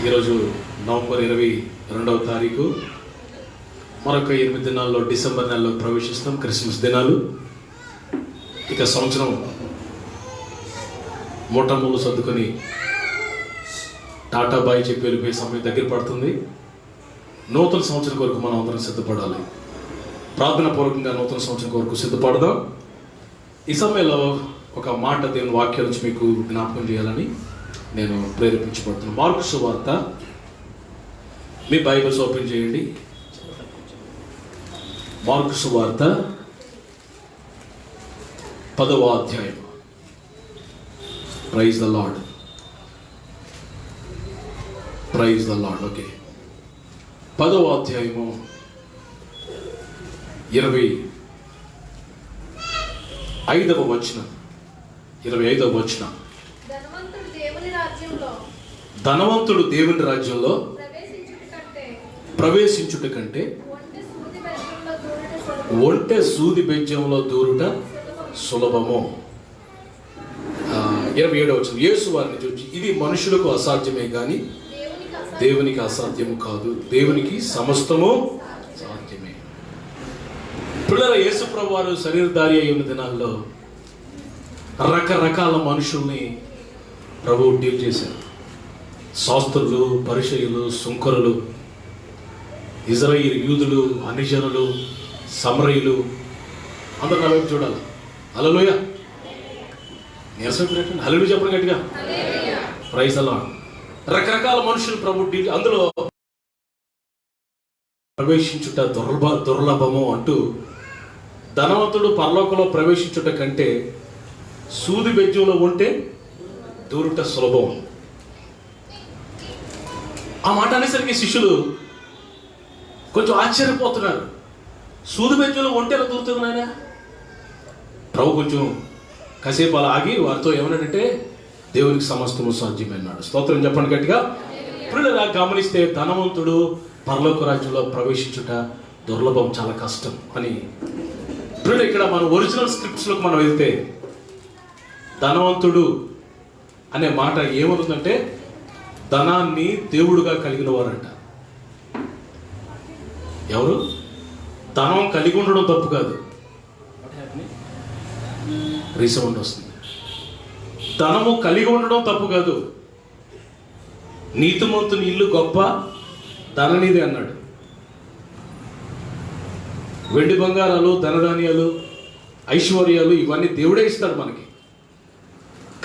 ఈరోజు నవంబర్ 22వ తారీఖు, మరొక 8 దినాల్లో డిసెంబర్ నెలలో ప్రవేశిస్తాం. క్రిస్మస్ దినాలు. ఇక సంవత్సరం మూటములు సర్దుకొని టాటా బాయ్ చెప్పి వెళ్ళిపోయే సమయం దగ్గర పడుతుంది. నూతన సంవత్సరం కొరకు మనం అందరం సిద్ధపడాలి. ప్రార్థన పూర్వకంగా నూతన సంవత్సరం కొరకు సిద్ధపడదాం. ఈ సమయంలో ఒక మాట దేవుని వాక్యాల నుంచి మీకు జ్ఞాపకం చేయాలని నేను ప్రేరేపించబడుతున్నాను. మార్కు సువార్త, మీ బైబిల్స్ ఓపెన్ చేయండి. మార్కు సువార్త 10వ అధ్యాయం. Praise the Lord, praise the Lord. Okay, 10వ అధ్యాయము 25వ వచనం. ధనవంతుడు దేవుని రాజ్యంలో ప్రవేశించుట కంటే ఒంటె సూది బెజ్జంలో దూరుట సులభము. 27వ వచనం. యేసు వారిని చూచి, ఇది మనుషులకు అసాధ్యమే గాని దేవునికి అసాధ్యము కాదు. దేవునికి సమస్తము సాధ్యమే. పిల్లల యేసు ప్రభు వారు శరీరధారి అయి ఉన్న దినాల్లో రకరకాల మనుషుల్ని ప్రభువు డీల్ చేశారు. శాస్త్రులు, పరిసయ్యులు, సుంకరులు, ఇజ్రాయేలు యూదులు, అన్యజనులు, సమరయులు, అందరు నా వైపు చూడాలి. హల్లెలూయా. నీరసం హల్లెలూయా చెప్పండి గట్టిగా. Praise the Lord. రకరకాల మనుషులు ప్రభు డీల్, అందులో ప్రవేశించుట దుర్లభము అంటూ, ధనవంతుడు పరలోకంలో ప్రవేశించుట కంటే సూది బెజ్జంలో ఉంటే దూరుట సులభం. ఆ మాట అనేసరికి శిష్యులు కొంచెం ఆశ్చర్యపోతున్నారు. సూది బెజ్జంలో ఉంటే ఎలా దూరుతుంది నాయన? ప్రభు కొంచెం కాసేపు అలా ఆగి వారితో ఏమన్నాడంటే, దేవునికి సమస్తము సాధ్యమే అన్నాడు. స్తోత్రం చెప్పండి గట్టిగా. ఇప్పుడు ఇలా గమనిస్తే ధనవంతుడు పరలోక రాజ్యంలో ప్రవేశించుట దుర్లభం, చాలా కష్టం అని. ఇప్పుడు ఇక్కడ మన ఒరిజినల్ స్క్రిప్ట్స్లోకి మనం వెళ్తే ధనవంతుడు అనే మాట ఏమవుతుందంటే, ధనాన్ని దేవుడుగా కలిగిన వారంట. ఎవరు? ధనం కలిగి ఉండడం తప్పు కాదు. రీసౌండ్ వస్తుంది. ధనము కలిగి ఉండడం తప్పు కాదు. నీతిమంతుని ఇల్లు గొప్ప, ధననిధి అన్నాడు. వెండి బంగారాలు, ధనధాన్యాలు, ఐశ్వర్యాలు ఇవన్నీ దేవుడే ఇస్తాడు మనకి.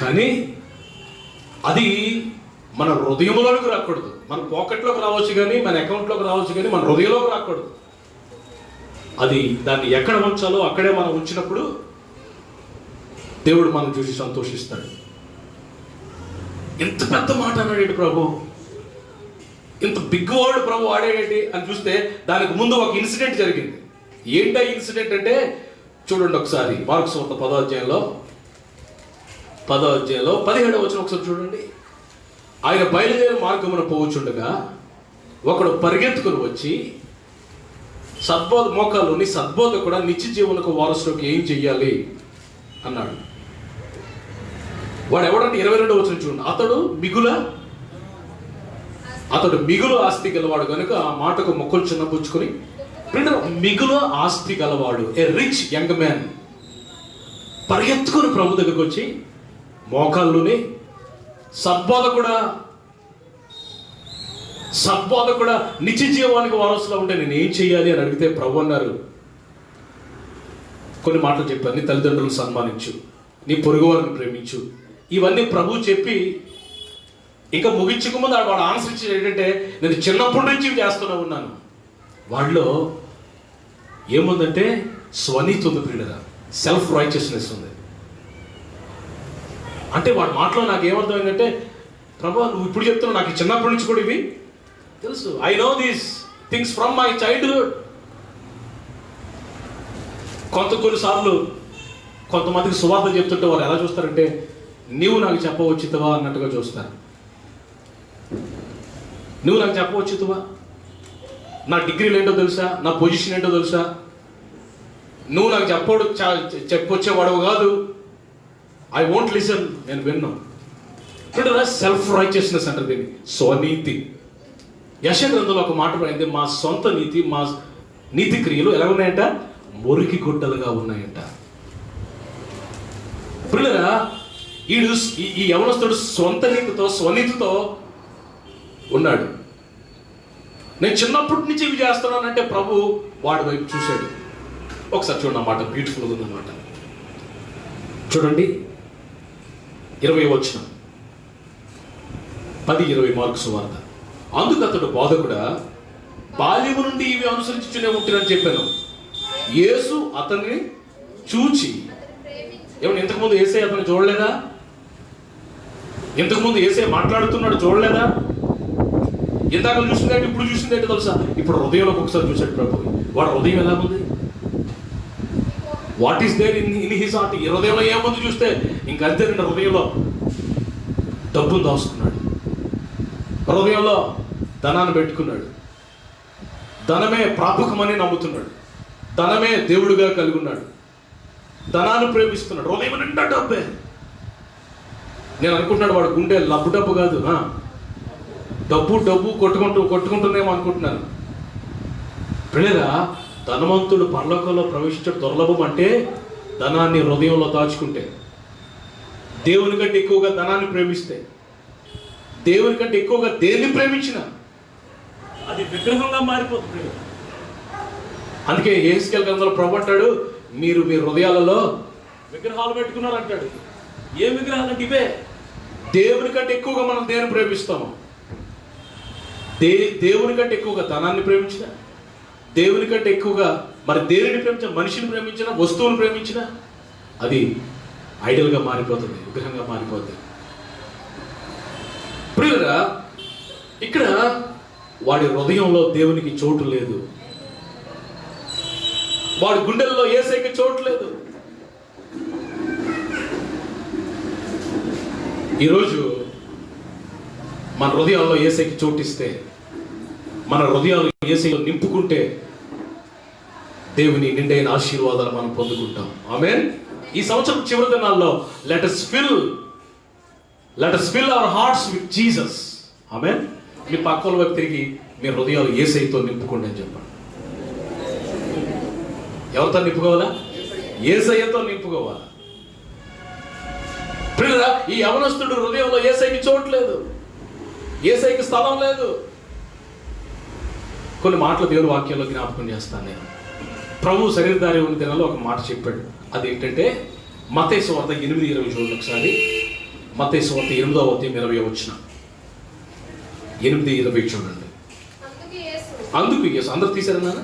కానీ అది మన హృదయంలోకి రాకూడదు. మన పాకెట్లోకి రావచ్చు కానీ, మన అకౌంట్లోకి రావచ్చు కానీ, మన హృదయంలోకి రాకూడదు. అది దాన్ని ఎక్కడ ఉంచాలో అక్కడే మనం ఉంచినప్పుడు దేవుడు మనం చూసి సంతోషిస్తాడు. ఇంత పెద్ద మాట అన్నాడు ప్రభు, ఇంత బిగ్ వర్డ్ ప్రభు ఆడేటి అని చూస్తే దానికి ముందు ఒక ఇన్సిడెంట్ జరిగింది. ఏంటా ఇన్సిడెంట్ అంటే చూడండి ఒకసారి. మార్కు సువార్త 10వ అధ్యాయంలో 17వ వచనం ఒకసారి చూడండి. ఆయన బయలుదేరి మార్గమున పోవచ్చుండగా ఒకడు పరిగెత్తుకుని వచ్చి, మోకాల్లోని సద్బోధ కూడా నిత్య జీవనకు వారసులకు ఏం చెయ్యాలి అన్నాడు. వాడు ఎవడంటే 22వ వచనం చూడండి. అతడు మిగులు ఆస్తి గలవాడు కనుక ఆ మాటకు మొక్కలు చిన్నపుచ్చుకొని, మిగులు ఆస్తి గలవాడు, ఏ రిచ్ యంగ్ మ్యాన్, పరిగెత్తుకుని ప్రభు దగ్గరకు వచ్చి మోకాల్లోని సద్బోధ కూడా నిత్య జీవానికి వారసులో ఉంటే నేను ఏం చెయ్యాలి అని అడిగితే ప్రభు అన్నారు, కొన్ని మాటలు చెప్పారు. నీ తల్లిదండ్రులను సన్మానించు, నీ పొరుగువారిని ప్రేమించు. ఇవన్నీ ప్రభు చెప్పి ఇంకా ముగించకముందు వాడు ఆన్సర్ ఇచ్చేది ఏంటంటే, నేను చిన్నప్పటి నుంచి చేస్తూనే ఉన్నాను. వాడిలో ఏముందంటే స్వనీతి ఉంది, ప్రియుడరా, సెల్ఫ్ రైచియస్నెస్ ఉంది. అంటే వాడి మాటలో నాకు ఏమర్థమైందంటే, ప్రభు నువ్వు ఇప్పుడు చెప్తున్నావు, నాకు చిన్నప్పటి నుంచి కూడా ఇవి తెలుసు. I know these things from my childhood. కొన్నిసార్లు కొంతమందికి సువార్త చెప్తుంటే వారు ఎలా చూస్తారంటే, నీవు నాకు చెప్పవచ్చుతవా అన్నట్టుగా చూస్తారు. నువ్వు నాకు చెప్పవచ్చుతవా, నా డిగ్రీలు ఏంటో తెలుసా, నా పొజిషన్ ఏంటో తెలుసా, నువ్వు నాకు చెప్పొచ్చేవాడు కాదు, ఐ వోంట్ లిసన్, నేను విన్నాను. చూడరా, సెల్ఫ్ రైచియస్నెస్ అంటారు దీన్ని, స్వనీతి. యెషయా గ్రంథంలో ఒక మాట రాయింది, మా సొంత నీతి, మా నీతి క్రియలు ఎలా ఉన్నాయంట, మురికి గుడ్డలుగా ఉన్నాయంట. పిల్లరా, ఈ యవనస్తుడు సొంత నీతితో స్వనీతితో ఉన్నాడు. నేను చిన్నప్పటి నుంచి ఇవి చేస్తున్నానంటే ప్రభు వాడి వైపు చూశాడు. ఒకసారి చూడండి అన్నమాట, బ్యూటిఫుల్గా ఉందన్నమాట. చూడండి 20 వచనం, 10-20 మార్కు సువార్త. అందుకు అతడు, బోధకుడా, బాల్యము నుండి ఇవి అనుసరించునే ఉంటున్నాను చెప్పాను. యేసు అతన్ని చూచి, ఏమన్నా ఇంతకుముందు యేసయ్య అతను చూడలేదా? ఇంతకుముందు యేసయ్య మాట్లాడుతున్నాడు, చూడలేదా? ఇందాక చూసిందంటే ఇప్పుడు చూసిందంటే తెలుసా? ఇప్పుడు హృదయంలోకి ఒకసారి చూశాడు ప్రభు. వాడు హృదయం ఎలా ఉంది? What is there in his heart? ఈ హృదయంలో ఏముంది చూస్తే ఇంకంతే. హృదయంలో డబ్బును దాచుకున్నాడు, హృదయంలో ధనాన్ని పెట్టుకున్నాడు, ధనమే ప్రాపకమని నమ్ముతున్నాడు, ధనమే దేవుడిగా కలిగి ఉన్నాడు, ధనాన్ని ప్రేమిస్తున్నాడు, హృదయం నిండా డబ్బే. నేను అనుకుంటున్నాడు వాడు గుండె లబ్బు డబ్బు కాదు, డబ్బు కొట్టుకుంటున్నామో అనుకుంటున్నాను. పిల్లరా, ధనవంతుడు పరలోకంలో ప్రవేశించడం దుర్లభం. అంటే ధనాన్ని హృదయంలో దాచుకుంటే, దేవుని కంటే ఎక్కువగా ధనాన్ని ప్రేమిస్తే, దేవుని కంటే ఎక్కువగా దేన్ని ప్రేమించిన అది విగ్రహంగా మారిపోతుంది. అందుకే యెహెజ్కేలు గ్రంథంలో ప్రభు అంటాడు, మీరు మీ హృదయాలలో విగ్రహాలు పెట్టుకున్నారు అంటాడు. ఏ విగ్రహాలు అంటే ఇవే. దేవుని కంటే ఎక్కువగా మనం దేన్ని ప్రేమిస్తాము? దేవుని కంటే ఎక్కువగా ధనాన్ని ప్రేమించిన, దేవుని కంటే ఎక్కువగా మరి దేనిని ప్రేమించిన, మనిషిని ప్రేమించిన, వస్తువును ప్రేమించిన, అది ఐడల్గా మారిపోతుంది, విగ్రహంగా మారిపోతుంది. ప్రియురా, ఇక్కడ వాడి హృదయంలో దేవునికి చోటు లేదు, వాడి గుండెల్లో యేసయ్యకి చోటు లేదు. ఈరోజు మన హృదయాల్లో యేసయ్యకి చోటిస్తే, మన హృదయాలు యేసయ్యలో నింపుకుంటే దేవుని నిండైన ఆశీర్వాదాలు మనం పొందుకుంటాం. ఆమేన్. ఈ సంవత్సరం చివరి దినాల్లో let us fill our hearts with Jesus. ఆమేన్. మీ పక్కల వైపు తిరిగి మీ హృదయాలు యేసయ్యతో నింపుకోండి అని చెప్పండి. ఎవరితో నింపుకోవాలా? యేసయ్యతో నింపుకోవాలా. ప్రియులారా, ఈ యవనస్తుడు హృదయంలో యేసయ్యకి చోటు లేదు, యేసయ్యకి స్థలం లేదు. కొన్ని మాటలు దేవుని వాక్యంలో జ్ఞాపకం చేస్తాను నేను. ప్రభు శరీరధారి ఉన్న దినాల్లో ఒక మాట చెప్పాడు. అదేంటంటే మత్తయి సువార్త 8:20 చూడండి ఒకసారి. మత్తయి సువార్త 8వ అధ్యాయం 20వ వచనం. 8:20 చూడండి. అందుకు యేసు అందరూ తీశారు నాన్న.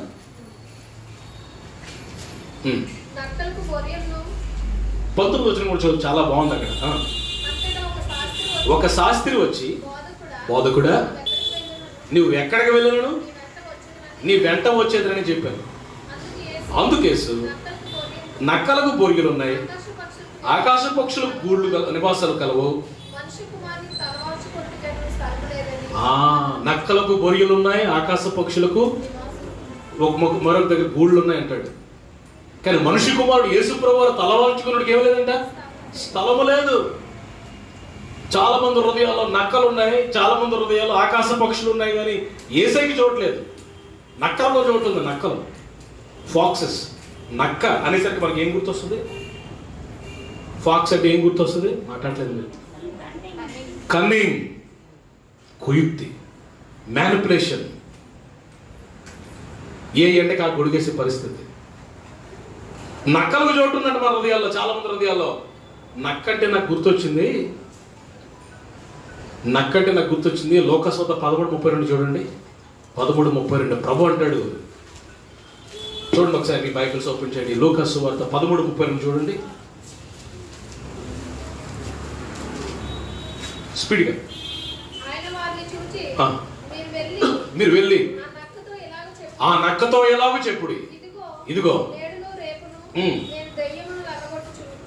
19వ వచనం కూడా చూడండి, చాలా బాగుంది అక్కడ. ఒక శాస్త్రి వచ్చి, బోధకుడా, నువ్వు ఎక్కడికి వెళ్ళను, నీ వెంట వచ్చేదని చెప్పాను. అందుకేసు, నక్కలకు బొరిగలు ఉన్నాయి, ఆకాశ పక్షులకు గూళ్ళు నివాసాలు కలవు. నక్కలకు బొరిగలు ఉన్నాయి, ఆకాశ పక్షులకు మరొక దగ్గర గూళ్ళు ఉన్నాయి అంటాడు. కానీ మనిషి కుమారుడు యేసు ప్రభువు తలవాల్చుకున్నాడికి ఏమి లేదంట, స్థలము లేదు. చాలా మంది హృదయాల్లో నక్కలు ఉన్నాయి, చాలా మంది హృదయాల్లో ఆకాశ పక్షులు ఉన్నాయి, కానీ యేసయ్యకి చోటు లేదు. నక్కల్లో చోటు ఉంది. నక్కలు, ఫాక్సెస్. నక్క అనేసరికి మనకి ఏం గుర్తొస్తుంది? ఫాక్స్ అంటే ఏం గుర్తొస్తుంది? మాట్లాడలేదు మీరు. Cunning, కుయుక్తి, manipulation. ఏ ఎండకి ఆ గొడిగేసే పరిస్థితి. నక్కలకు చోటు ఉందంట మన హృదయాల్లో, చాలా మంది హృదయాల్లో. నక్కంటే నాకు గుర్తొచ్చింది లోకస్వార్త 13:32 చూడండి. 13:32 ప్రభు అంటాడు. చూడండి ఒకసారి మీ బైబిల్స్ ఓపెన్ చేయండి. లోకస్వార్త 13:32 చూడండి స్పీడ్గా. మీరు వెళ్ళి ఆ నక్కతో ఎలాగో చెప్పుడి, ఇదిగో.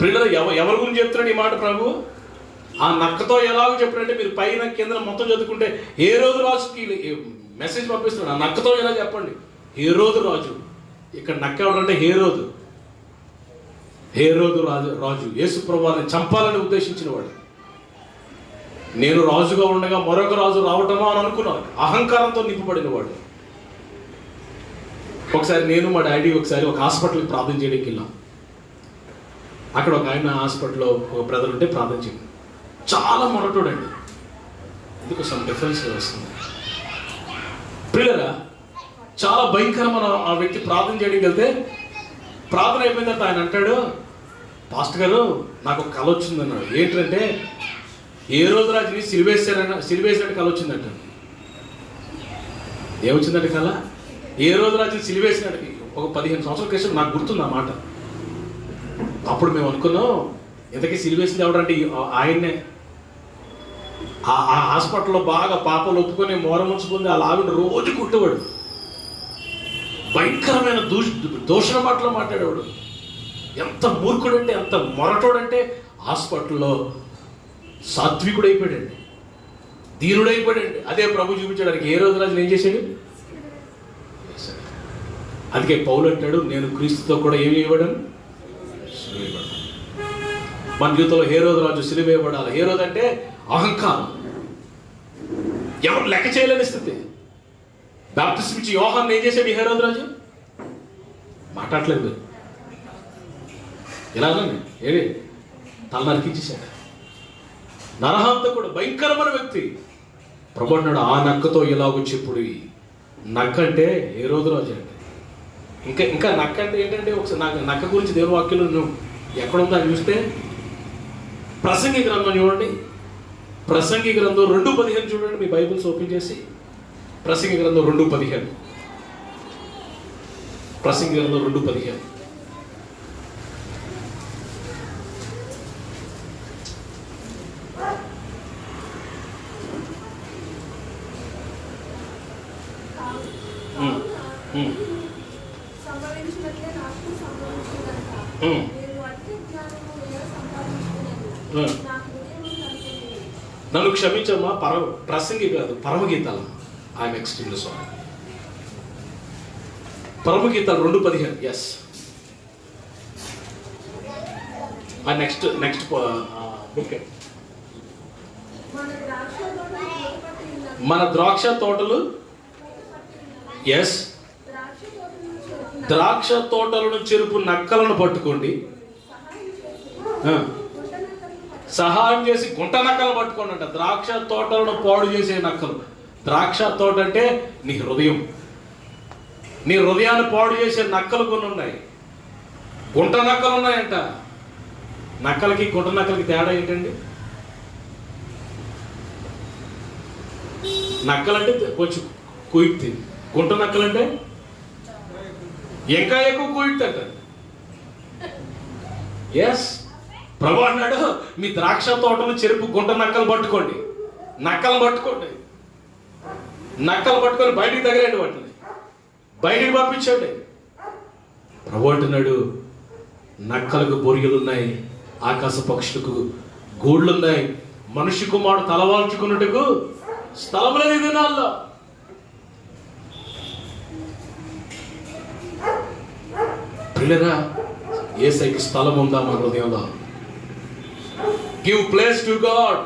పిల్లలు ఎవరి గురించి చెప్తున్నాడు ఈ మాట ప్రభు? ఆ నక్కతో ఎలాగో చెప్పాడంటే, మీరు పైన కింద మొత్తం చదువుకుంటే హేరోదు రాజుకి మెసేజ్ పంపిస్తున్నాడు. ఆ నక్కతో ఎలా చెప్పండి. హేరోదు రాజు, ఇక్కడ నక్క ఎవడంటే హేరోదు రాజు యేసు ప్రభువుని చంపాలని ఉద్దేశించిన వాడు. నేను రాజుగా ఉండగా మరొక రాజు రావటమా అని అనుకున్నాను. అహంకారంతో నింపబడిన వాడు. ఒకసారి నేను మా డాడీ ఒకసారి ఒక హాస్పిటల్కి ప్రార్థన చేయడానికి వెళ్ళాం. అక్కడ ఒక ఆయన హాస్పిటల్లో ఒక బ్రదర్ ఉంటే ప్రార్థన చేయండి. చాలా మొరటోడండి. ఎందుకు సమ్ డిఫరెన్స్ వస్తుంది ప్రియులరా. చాలా భయంకరమైన ఆ వ్యక్తి ప్రార్థన చేయడానికి వెళ్తే ప్రార్థన అయిపోయిన తర్వాత ఆయన అంటాడు, పాస్టర్ గారు నాకు ఒక కళ వచ్చిందన్నాడు. ఏంటంటే ఏ రోజు రాజుని సిలివేసినట్టు కళ వచ్చిందంట. ఏమొచ్చిందంటే కళ? ఏ రోజు రాజుని సిలివేసినట్టు. ఒక 15 సంవత్సరాల క్రితం నాకు గుర్తుంది ఆ మాట. అప్పుడు మేము అనుకున్నాం, ఇంతకీ సిలివేసింది ఎవడంటే ఆయన్నే. ఆ హాస్పిటల్లో బాగా పాపలు ఒప్పుకొని మోరముంచు పొంది ఆ లావిడ రోజు కుట్టేవాడు. భయంకరమైన దూషణ మాటలు మాట్లాడేవాడు. ఎంత మూర్ఖుడంటే, ఎంత మొరటోడంటే హాస్పిటల్లో సాత్వికుడైపోయాడండి, దీనుడైపోయాడండి. అదే ప్రభు చూపించడానికి ఏ రోజు రాజు ఏం చేశాడు? అందుకే పౌలు అంటాడు, నేను క్రీస్తుతో కూడా ఏమి ఇవ్వడం. మన జీవితంలో ఏ రోజు రాజు సిలువేయబడాలి. ఏ రోజు అంటే అహంకారం, ఎవరు లెక్క చేయలేని స్థితి. బాప్టిజం ఇచ్చి యోహాన్ని ఏం చేశాడు ఈ హేరోదు రాజు? మాట్లాడలేదు. ఇలాగండి ఏడే తల నరికించేశాడు. నరహంతకుడు, భయంకరమైన వ్యక్తి. ప్రభు అన్నాడు, ఆ నక్కతో ఇలాగ చెప్పుడు. నక్క అంటే ఏ రోజు రాజు అంటే. ఇంకా నక్క అంటే ఏంటంటే, ఒకసారి నక్క గురించి దేవుని వాక్యంలో నువ్వు ఎక్కడుందా చూస్తే ప్రసంగి గ్రంథం చూడండి. ప్రసంగి గ్రంథం 2:15 చూడండి. మీ బైబిల్స్ ఓపెన్ చేసి ప్రసంగి గ్రంథం 2:15. ప్రసంగి గ్రంథం 2:15. నన్ను క్షమించమ్మా, ప్రసంగి కాదు, పరమగీతాలు. I'm extremely sorry. పరమగీతాలు 2:15. Yes, next book. మన ద్రాక్ష తోటలు, ఎస్, ద్రాక్ష తోటలను చెరుపు నక్కలను పట్టుకోండి, సహాయం చేసి గుంట నక్కలు పట్టుకోండి అంట. ద్రాక్ష తోటలను పాడు చేసే నక్కలు. ద్రాక్ష తోట అంటే నీ హృదయం. నీ హృదయాన్ని పాడు చేసే నక్కలు కొన్ని ఉన్నాయి. గుంట నక్కలు ఉన్నాయంట. నక్కలకి గుంట నక్కలకి తేడా ఏంటండి? నక్కలంటే కొంచెం కుయుక్తి, గుంట నక్కలంటే ఇంకా ఎక్కువ కుయుక్తి అంట. ఎస్, ప్రభు అన్నాడు, మీ ద్రాక్ష తోటను చెరుపు గుంట నక్కలు పట్టుకోండి. నక్కలు పట్టుకోండి, నక్కలు పట్టుకొని బయటికి తగిలేండి, వాటిని బయటికి పంపించండి. ప్రభు అంటున్నాడు, నక్కలకు బొరియలున్నాయి, ఆకాశ పక్షులకు గూళ్ళున్నాయి, మనిషి కుమారుడు తలవాల్చుకున్నట్టుకు స్థలం లేదు ఈ దినాల్లో. పిల్లరా, యేసయ్యకి స్థలం ఉందా మన హృదయంలో? Give place to God.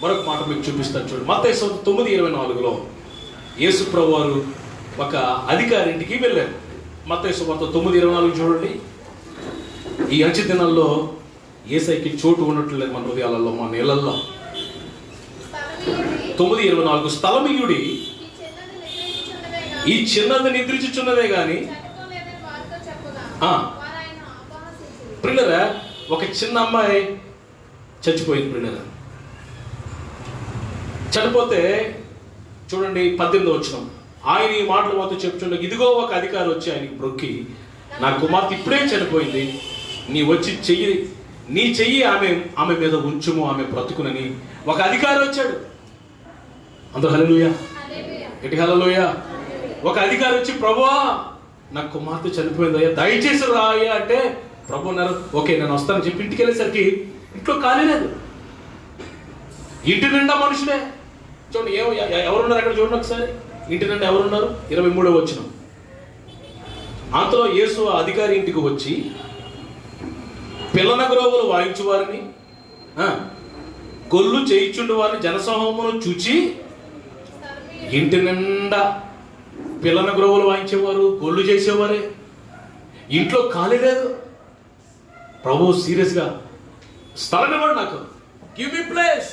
మరొక మాట మీకు చూపిస్తాను చూడండి. మత్తయి 9:24లో యేసు ప్రభు వారు ఒక అధికారి ఇంటికి వెళ్ళారు. మత్తయి 9:24 చూడండి. ఈ అంచె దినాల్లో యేసయ్యకి చోటు ఉన్నట్లేదు మన హృదయాలలో, మన నీళ్ళల్లో. 9:24 స్థలమీయుడి ఈ చిన్నది నిద్రించుచున్నదే గాని. ప్రియులరా, ఒక చిన్న అమ్మాయి చచ్చిపోయింది. ప్రియులరా, చనిపోతే చూడండి 18వ వచనం, ఆయన ఈ మాటలు మాతో చెప్తుండగా ఇదిగో ఒక అధికారి వచ్చి ఆయనకి బ్రొక్కి, నా కుమార్తె ఇప్పుడే చనిపోయింది, నీ చెయ్యి ఆమె మీద ఉంచుము, ఆమె బ్రతుకునని ఒక అధికారి వచ్చాడు. అందరూ హల్లెలూయా, గట్టి హల్లెలూయా. ఒక అధికారి వచ్చి, ప్రభువా నా కుమార్తె చనిపోయిందయ్యా, దయచేసి రాయ్యా అంటే, ప్రభు అన్నారు ఓకే నేను వస్తానని చెప్పి ఇంటికి వెళ్ళేసరికి ఇంట్లో ఖాళీ లేదు. ఇంటి నిండా మనుషులే. చూడండి ఎవరున్నారు అక్కడ చూడండి ఒకసారి. ఇంటి నిండా ఎవరున్నారు? 23వ వచనం. అంతలో యేసు అధికారి ఇంటికి వచ్చి పిల్లన గ్రోవులు వాయించు వారిని గొల్లు చేయిచుండు వారిని జనసమూహమును చూచి ఇంటి నిండా పిల్లన గ్రోవులు వాయించేవారు, గొల్లు చేసేవారే. ఇంట్లో ఖాళీ లేదు. ప్రభు సీరియస్గా స్థలం ఇవ్వండి, నాకు గివ్ మీ ప్లేస్.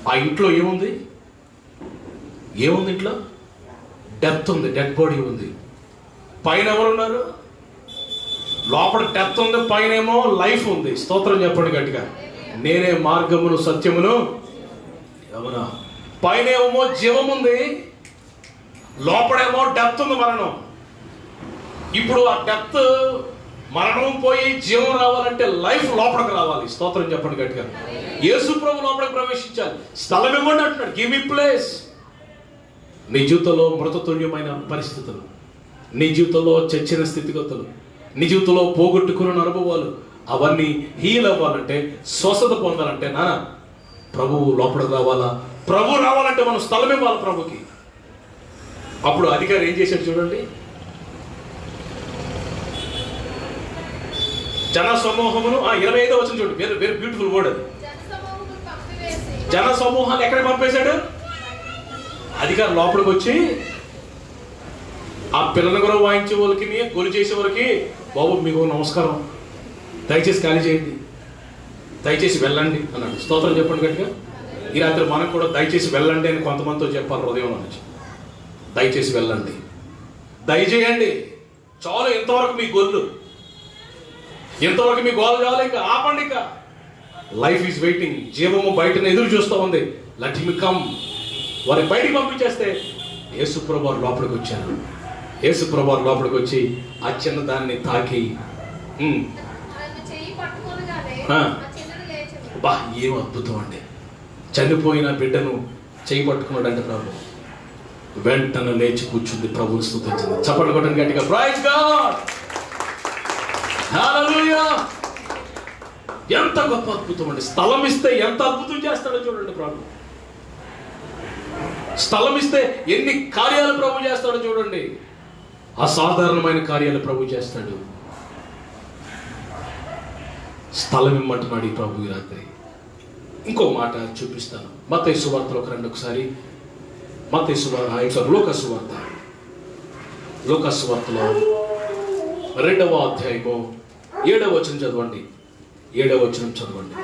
ఆ ఇంట్లో ఏముంది? ఇంట్లో డెత్ ఉంది, డెడ్ బాడీ ఉంది. పైన ఎవరున్నారు? లోపల డెత్ ఉంది, పైన ఏమో లైఫ్ ఉంది. స్తోత్రం చెప్పండి గట్టిగా. నేనే మార్గమును సత్యమును ఎవరా. పైన ఏమో జీవం ఉంది, లోపడేమో డెత్ ఉంది, మరణం. ఇప్పుడు ఆ డెత్ మరణం పోయి జీవం రావాలంటే లైఫ్ లోపలికి రావాలి. స్తోత్రం చెప్పండి గట్టిగా. యేసు ప్రభు లోపలికి ప్రవేశించాలి. స్థలం ఇవ్వండి అంటున్నాడు. Give me place. నీ జీవితంలో మృతతుల్యమైన పరిస్థితులు, నీ జీవితంలో చచ్చిన స్థితిగతులు, నీ జీవితంలో పోగొట్టుకున్న అనుభవాలు, అవన్నీ హీల్ అవ్వాలంటే, స్వస్థత పొందాలంటే నాన్న ప్రభువు లోపలికి రావాలా. ప్రభు రావాలంటే మనం స్థలం ఇవ్వాలి ప్రభుకి. అప్పుడు అధికారి ఏం చేశాడు చూడండి. జన సమూహమును 25వ వచనం చూడండి. వెరీ వెరీ బ్యూటిఫుల్ వర్డ్ అది. జన సమూహాన్ని ఎక్కడ పంపేశాడు? అధికారి లోపలికి వచ్చి ఆ పిల్లల కూడా వాయించే వాళ్ళకి, గొలు చేసే వాళ్ళకి, బాబు మీకు నమస్కారం, దయచేసి ఖాళీ చేయండి, దయచేసి వెళ్ళండి అన్నాడు. స్తోత్రం చెప్పండి గట్టిగా. ఈ రాత్రి మనకు కూడా దయచేసి వెళ్ళండి అని కొంతమందితో చెప్పాలి హృదయం నుంచి. దయచేసి వెళ్ళండి, దయచేయండి, చాలు ఇంతవరకు మీ గొల్లు, ఇంతవరకు మీ గోలు చాలు, ఇంకా ఆపండి. ఇంకా లైఫ్ ఈజ్ వెయిటింగ్. జీవము బయటను ఎదురు చూస్తూ ఉంది. Let him come. వారి బయటికి పంపించేస్తే యేసుప్రభు వారు లోపలికి వచ్చారు. యేసుప్రభు వారు లోపలికి వచ్చి ఆ చిన్న దాన్ని తాకి బా ఏం అద్భుతం అండి. చనిపోయిన బిడ్డను చేయి పట్టుకున్నాడు అంటే ప్రభు వెంటనే లేచి కూర్చుంది. ప్రభుని స్తుతించింది. చప్పట్లు కొట్టండి గట్టిగా. Praise God. హల్లెలూయా. ఎంత గొప్ప అద్భుతం అండి. స్థలం ఇస్తే ఎంత అద్భుతం చేస్తాడో చూడండి ప్రభు. స్థలం ఇస్తే ఎన్ని కార్యాలు ప్రభు చేస్తాడో చూడండి. అసాధారణమైన కార్యాలు ప్రభు చేస్తాడు. స్థలం ఇమ్మంటున్నాడు ఈ ప్రభు ఈ రాత్రి. ఇంకో మాట చూపిస్తాను. మత్తయి సువార్తలో ఒకసారి మత్తయి సువార్త, లూకా సువార్తలో 2వ అధ్యాయము 7వ వచనం చదవండి. 7వ వచనం చదవండి.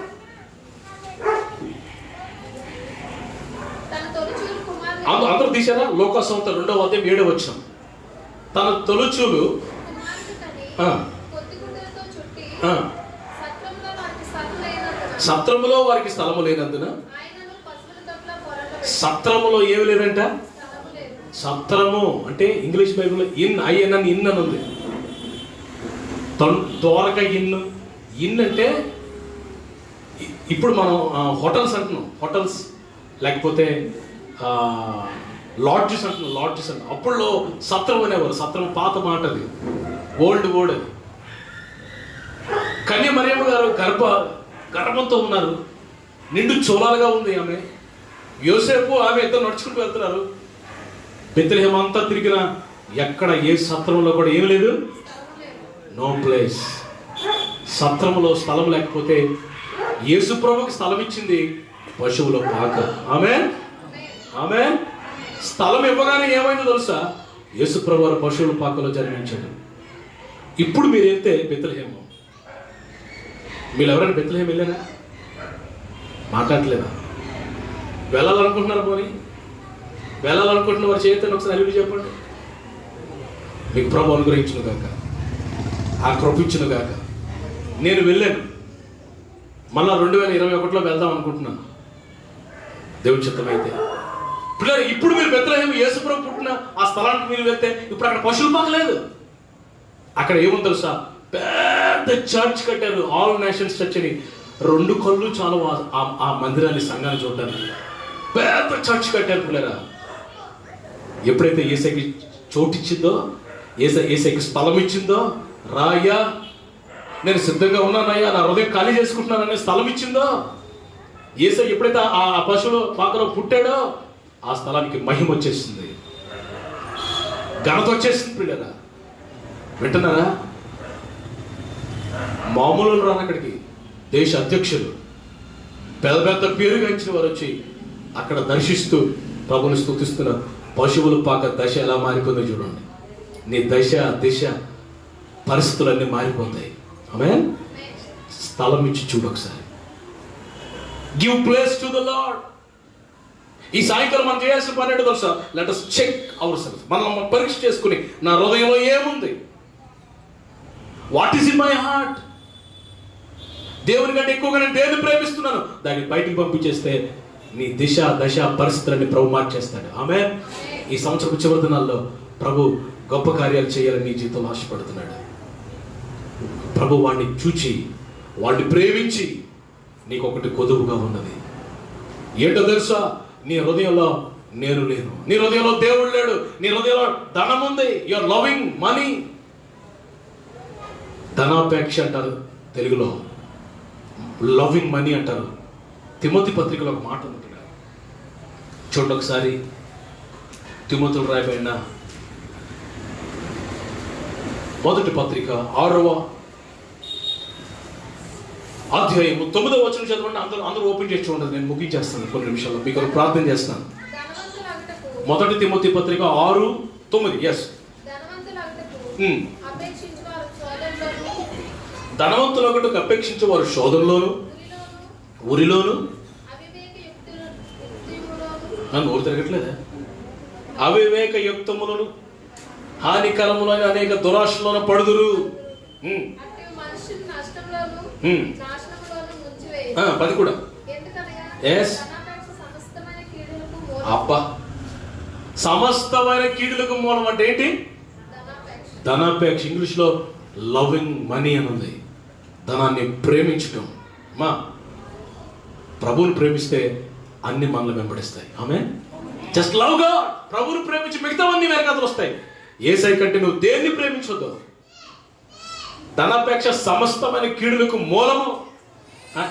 అందరూ తీశారా? లూకా సువార్త 2వ అధ్యాయం 7వ వచనం. తన తొలుచూలు సత్రములో వారికి స్థలము లేనందున. సత్రములో ఏమి లేదంట? సత్రము అంటే ఇంగ్లీష్ బైబిల్లో IN అని ఇన్ అని ఉంది. తోరక ఇన్ అంటే ఇప్పుడు మనం హోటల్స్ అంటున్నాం. హోటల్స్ లేకపోతే లాడ్జెస్ అంటున్నాం. లాడ్జెస్ అంటున్నాం. అప్పుడులో సత్రం అనేవారు. సత్రం పాత మాట అది, ఓల్డ్ వర్డ్ అది. కన్య మరియమ్మ గారు గర్భంతో ఉన్నారు. నిండు చోళాలుగా ఉంది ఆమె. యోసేపు ఆమె ఇద్దరు నడుచుకుంటూ వెళ్తున్నారు. బెత్లెహేము అంతా తిరిగిన ఎక్కడ ఏ సత్రంలో కూడా ఏమి లేదు. No place. సత్రంలో స్థలం లేకపోతే యేసు ప్రభుకి స్థలం ఇచ్చింది పశువుల పాక. ఆమేన్, ఆమేన్. స్థలం ఇవ్వగానే ఏమైందో తెలుసా? యేసు ప్రభు వారు పశువుల పాకలో జన్మించాడు. ఇప్పుడు మీరు వెళ్తే బెత్లెహేము, మీరు ఎవరైనా బెత్లెహేము వెళ్ళారా? మాట్లాడలేదా? వెళ్ళాలనుకుంటున్నారు. పోనీ వెళ్ళాలనుకుంటున్న వారు చేయండి. ఒకసారి అడిగి చెప్పండి. మీకు ప్రభు అనుగ్రహించును గాక, ఆ కృపించును గాక. నేను వెళ్ళాను, మళ్ళా 2021లో వెళ్దాం అనుకుంటున్నాను దేవుని చిత్తమైతే. పిల్లలు, ఇప్పుడు మీరు బెత్లెహేము యేసు ప్రభు పుట్టిన ఆ స్థలానికి మీరు వెళ్తే ఇప్పుడు అక్కడ పశువుల పాక లేదు. అక్కడ ఏముంది తెలుసా? పెద్ద చర్చ్ కట్టారు, ఆల్ నేషన్స్ చర్చ్ అని. 2 కళ్ళు చాలు ఆ మందిరాన్ని, సంఘాన్ని చూడడానికి. పెద్ద చర్చ్ కట్టారు పిల్లరా. ఎప్పుడైతే యేసయ్యకి చోటిచ్చిందో, యేసయ్యకి స్థలం ఇచ్చిందో, రాయ్యా నేను సిద్ధంగా ఉన్నానయ్యా, నా హృదయం ఖాళీ చేసుకుంటున్నాననే స్థలం ఇచ్చిందో, యేసయ్య ఎప్పుడైతే ఆ పశువుల పాకలో పుట్టాడో ఆ స్థలానికి మహిమ వచ్చేసింది, ఘనత వచ్చేసింది పిల్లరా. వింటున్నారా? మామూలు రాను అక్కడికి దేశ అధ్యక్షులు, పెద్ద పెద్ద పేరుగాంచిన వారు వచ్చి అక్కడ దర్శిస్తూ ప్రభుని స్తుతిస్తున్న పశువుల పాక దశ ఎలా మారిపోయిందో చూడండి. నీ దశ దిశ పరిస్థితులన్నీ మారిపోతాయి. ఆమేన్. స్థలం ఇచ్చి చూడు ఒకసారి. Give place to the Lord. ఈ సాయంకాలం మనం చేయాల్సిన పని ఏంటో తెలుసా? Let us check our self. మనం పరీక్ష చేసుకుని, నా హృదయంలో ఏముంది, what is in my heart, దేవుని కంటే ఎక్కువగా నేను దేన్ని ప్రేమిస్తున్నాను, దాన్ని బయటికి పంపించేస్తే నీ దిశ దశ పరిస్థితులన్నీ ప్రభు మార్చేస్తాడు. ఆమేన్. ఈ సంవత్సరం చివరి దినాల్లో ప్రభు గొప్ప కార్యాలు చేయాలని నీ జీవితంలో ఆశపడుతున్నాడు. ప్రభు వాడిని చూచి, వాడిని ప్రేమించి, నీకు ఒకటి కొదువుగా ఉన్నది. ఏంటో తెలుసా? నీ హృదయంలో నేను లేను, నీ హృదయంలో దేవుడు లేడు, నీ హృదయంలో ధనం ఉంది. You are loving money. ధనాపేక్ష అంటారు తెలుగులో, లవింగ్ మనీ అంటారు. తిమోతి పత్రికలో ఒక మాట ఉంది, చూడండి ఒకసారి. తిమోతిలో రాయబడిన మొదటి పత్రిక 6వ అధ్యాయము 9వ వచనం చదవండి. అందరూ ఓపెన్ చేసి చూడండి. నేను ముగించేస్తాను కొన్ని నిమిషాల్లో, మీకు ప్రార్థన చేస్తాను. మొదటి తిమోతి పత్రిక 6:9. ఎస్. ధనవంతులకు అపేక్షించే వారు శోధనలోను, ఉరిలోను, నన్ను ఊరు తిరగట్లేదా, అవివేక యుక్తములను, హానికరములను, అనేక దురాశలను పడుదురు. 10 కూడా. ఎస్. అబ్బా, సమస్తమైన కీడులకు మూలం అంటే ఏంటి? ధనాపేక్ష. ఇంగ్లీష్లో లవింగ్ మనీ అని ఉంది. ధనాన్ని ప్రేమించడం. మా ప్రభువుని ప్రేమిస్తే అన్ని మనల్ని వెంబడిస్తాయి. ఆమేన్. Just love God. ప్రభువుని ప్రేమించి మిగతావన్నీ వెనకాతలు వస్తాయి. యేసై కంటే నువ్వు దేన్ని ప్రేమించొద్దు. ధనాపేక్ష సమస్తమైన కీడులకు మూలము.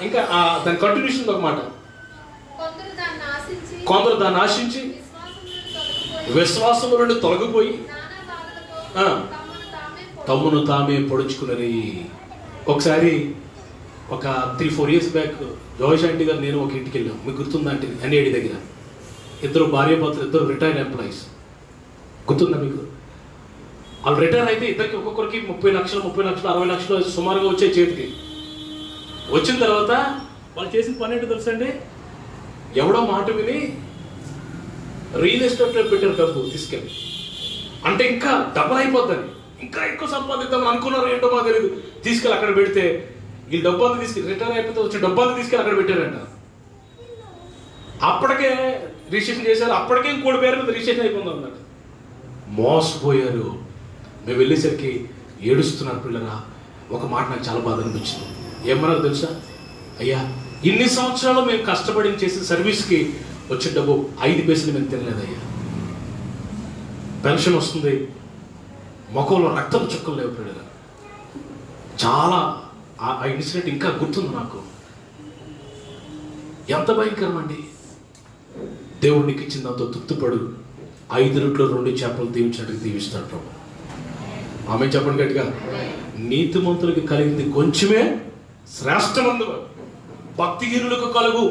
ఇంకా దాని కంటిన్యూషన్ ఒక మాట, కొందరు దాన్ని ఆశించి విశ్వాసము నుండి తొలగిపోయి తమ్మును తామే పొడుచుకున్నది. ఒకసారి ఒక 3-4 years బ్యాక్ జోష్ ఆంటీ గారు నేను ఒక ఇంటికి వెళ్ళాం. మీకు గుర్తుందంటే ఎన్ఏడి దగ్గర. ఇద్దరు భార్యాభర్తలు, ఇద్దరు రిటైర్డ్ ఎంప్లాయీస్. గుర్తుందా మీకు? వాళ్ళు రిటైర్ అయితే ఇద్దరికి ఒక్కొక్కరికి 30 లక్షలు 60 లక్షలు సుమారుగా వచ్చే చేతికి. వచ్చిన తర్వాత వాళ్ళు చేసిన పని ఏంటో తెలుసండి? ఎవడో మాట విని రియల్ ఎస్టేట్లో పెట్టారు డబ్బు తీసుకెళ్ళి. అంటే ఇంకా డబల్ అయిపోద్దని, ఇంకా ఎక్కువ సంపాదిద్దామని అనుకున్నారు. ఏంటో మాకు తెలియదు. తీసుకెళ్ళి అక్కడ పెడితే వీళ్ళు డబ్బు అంతా తీసుకెళ్ళి, రిటైర్ అయిపోతే వచ్చే డబ్బు అంతా తీసుకెళ్ళి అక్కడ పెట్టారంట. అప్పటికే రిజిస్ట్రేషన్ చేశారు. అప్పటికే ఇంకోటి పేరు మీద రిజిస్ట్రేషన్ అయిపోయింది అన్నట్టు. మోసపోయారు. మేము వెళ్ళేసరికి ఏడుస్తున్నారు పిల్లరా. ఒక మాట నాకు చాలా బాధ అనిపించింది. ఏమన్నారు తెలుసా? అయ్యా, ఇన్ని సంవత్సరాలు మేము కష్టపడి చేసిన సర్వీస్కి వచ్చే డబ్బు 5 పైసలు మేము తినలేదయ్యా. పెన్షన్ వస్తుంది, ముఖంలో రక్తం చుక్కలు లేవు పిల్లలు. చాలా ఆ ఇన్సిడెంట్ ఇంకా గుర్తుంది నాకు. ఎంత భయంకరం అండి. దేవుడికి ఇచ్చిందంతో తృప్తిపడు. 5 రొట్టెలు 2 చేపలు దీవించినట్టు దీవిస్తాడు ప్రభు. ఆమె చెప్పండి గట్టిగా. నీతిమంతులకు కలిగింది కొంచెమే శ్రేష్టమందు. భక్తిహీనులకు కలుగు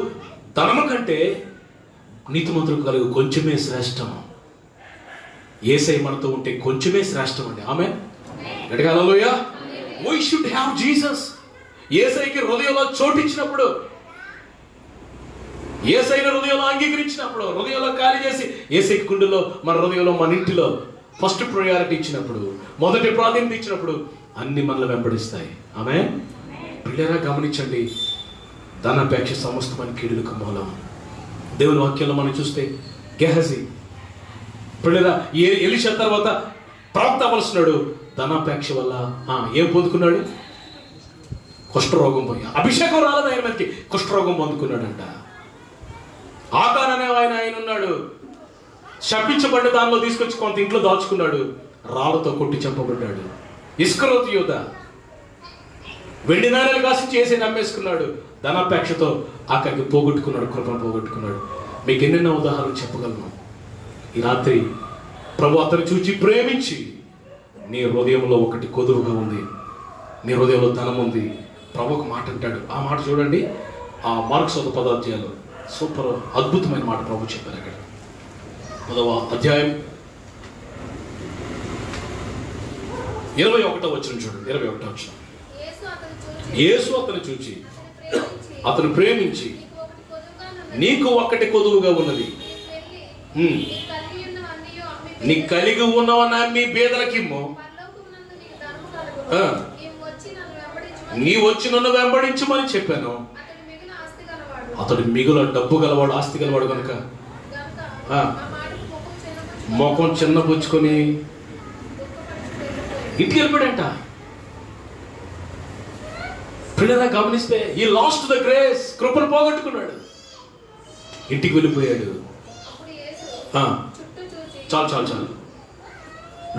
ధనము కంటే నీతిమంతులకు కలుగు కొంచెమే శ్రేష్టము. యేసై మనతో ఉంటే కొంచెమే శ్రేష్టం అండి. ఆమె గట్టిగా హల్లెలూయా. We should have Jesus. యేసైకి హృదయంలో చోటిచ్చినప్పుడు, యేసైని హృదయంలో అంగీకరించినప్పుడు, హృదయంలో ఖాళీ చేసి యేసైకి గుండెలో, మన హృదయంలో, మన ఇంటిలో ఫస్ట్ ప్రయారిటీ ఇచ్చినప్పుడు, మొదటి ప్రాధాన్యత ఇచ్చినప్పుడు అన్ని మనల్ని వెంబడిస్తాయి. ఆమె పిల్లరా గమనించండి. ధనాపేక్ష సమస్తమైన కీడులకు మూలం. దేవుని వాక్యంలో మనం చూస్తే గెహజీ పిల్లరా ఎలీషా తర్వాత ప్రవక్త అవ్వాల్సినాడు. ధనాపేక్ష వల్ల ఏం పొందుకున్నాడు? కుష్ఠరోగం పోయి. అభిషేకం రాలేదు ఆయన మీదకి, కుష్ఠరోగం పొందుకున్నాడంట. ఆకాన్ అనే ఆయన ఉన్నాడు, శపించబడ్డ దానిలో తీసుకొచ్చి కొంత ఇంట్లో దాచుకున్నాడు. రాళ్ళతో కొట్టి చంపబడ్డాడు. ఇస్కరోతు యూదా వెండి నాణేలు కాసి చేసి నమ్మేసుకున్నాడు. ధనాపేక్షతో ఆఖరికి పోగొట్టుకున్నాడు, కృపను పోగొట్టుకున్నాడు. మీకు ఎన్నెన్నో ఉదాహరణలు చెప్పగలను. ఈ రాత్రి ప్రభు అతను చూచి ప్రేమించి, నీ హృదయంలో ఒకటి కొదువుగా ఉంది, నీ హృదయంలో ధనం ఉంది. ప్రభు ఒక మాట అంటాడు. ఆ మాట చూడండి. ఆ మార్క్స్ ఒక పదార్థాలు సూపర్ అద్భుతమైన మాట ప్రభు చెప్పారు అక్కడ. 10వ అధ్యాయం 21వ వచనం చూడండి. 21వ వచనం. యేసు అతను చూచి అతను ప్రేమించి నీకు ఒక్కటి కొదువుగా ఉన్నది, నీ కలిగి ఉన్నవన్న మీ బేదలకిమ్ము, నీ వచ్చి నన్ను వెంబడించమని చెప్పాను. అతడు మిగుల డబ్బు గలవాడు, ఆస్తి గలవాడు కనుక ముఖం చిన్న పుచ్చుకొని ఇంటికి వెళ్ళిపోయాడంట. పిల్లరా గమనిస్తే ఈ లాస్ట్ ద గ్రేస్, కృపను పోగొట్టుకున్నాడు, ఇంటికి వెళ్ళిపోయాడు. చాలు చాలు చాలు.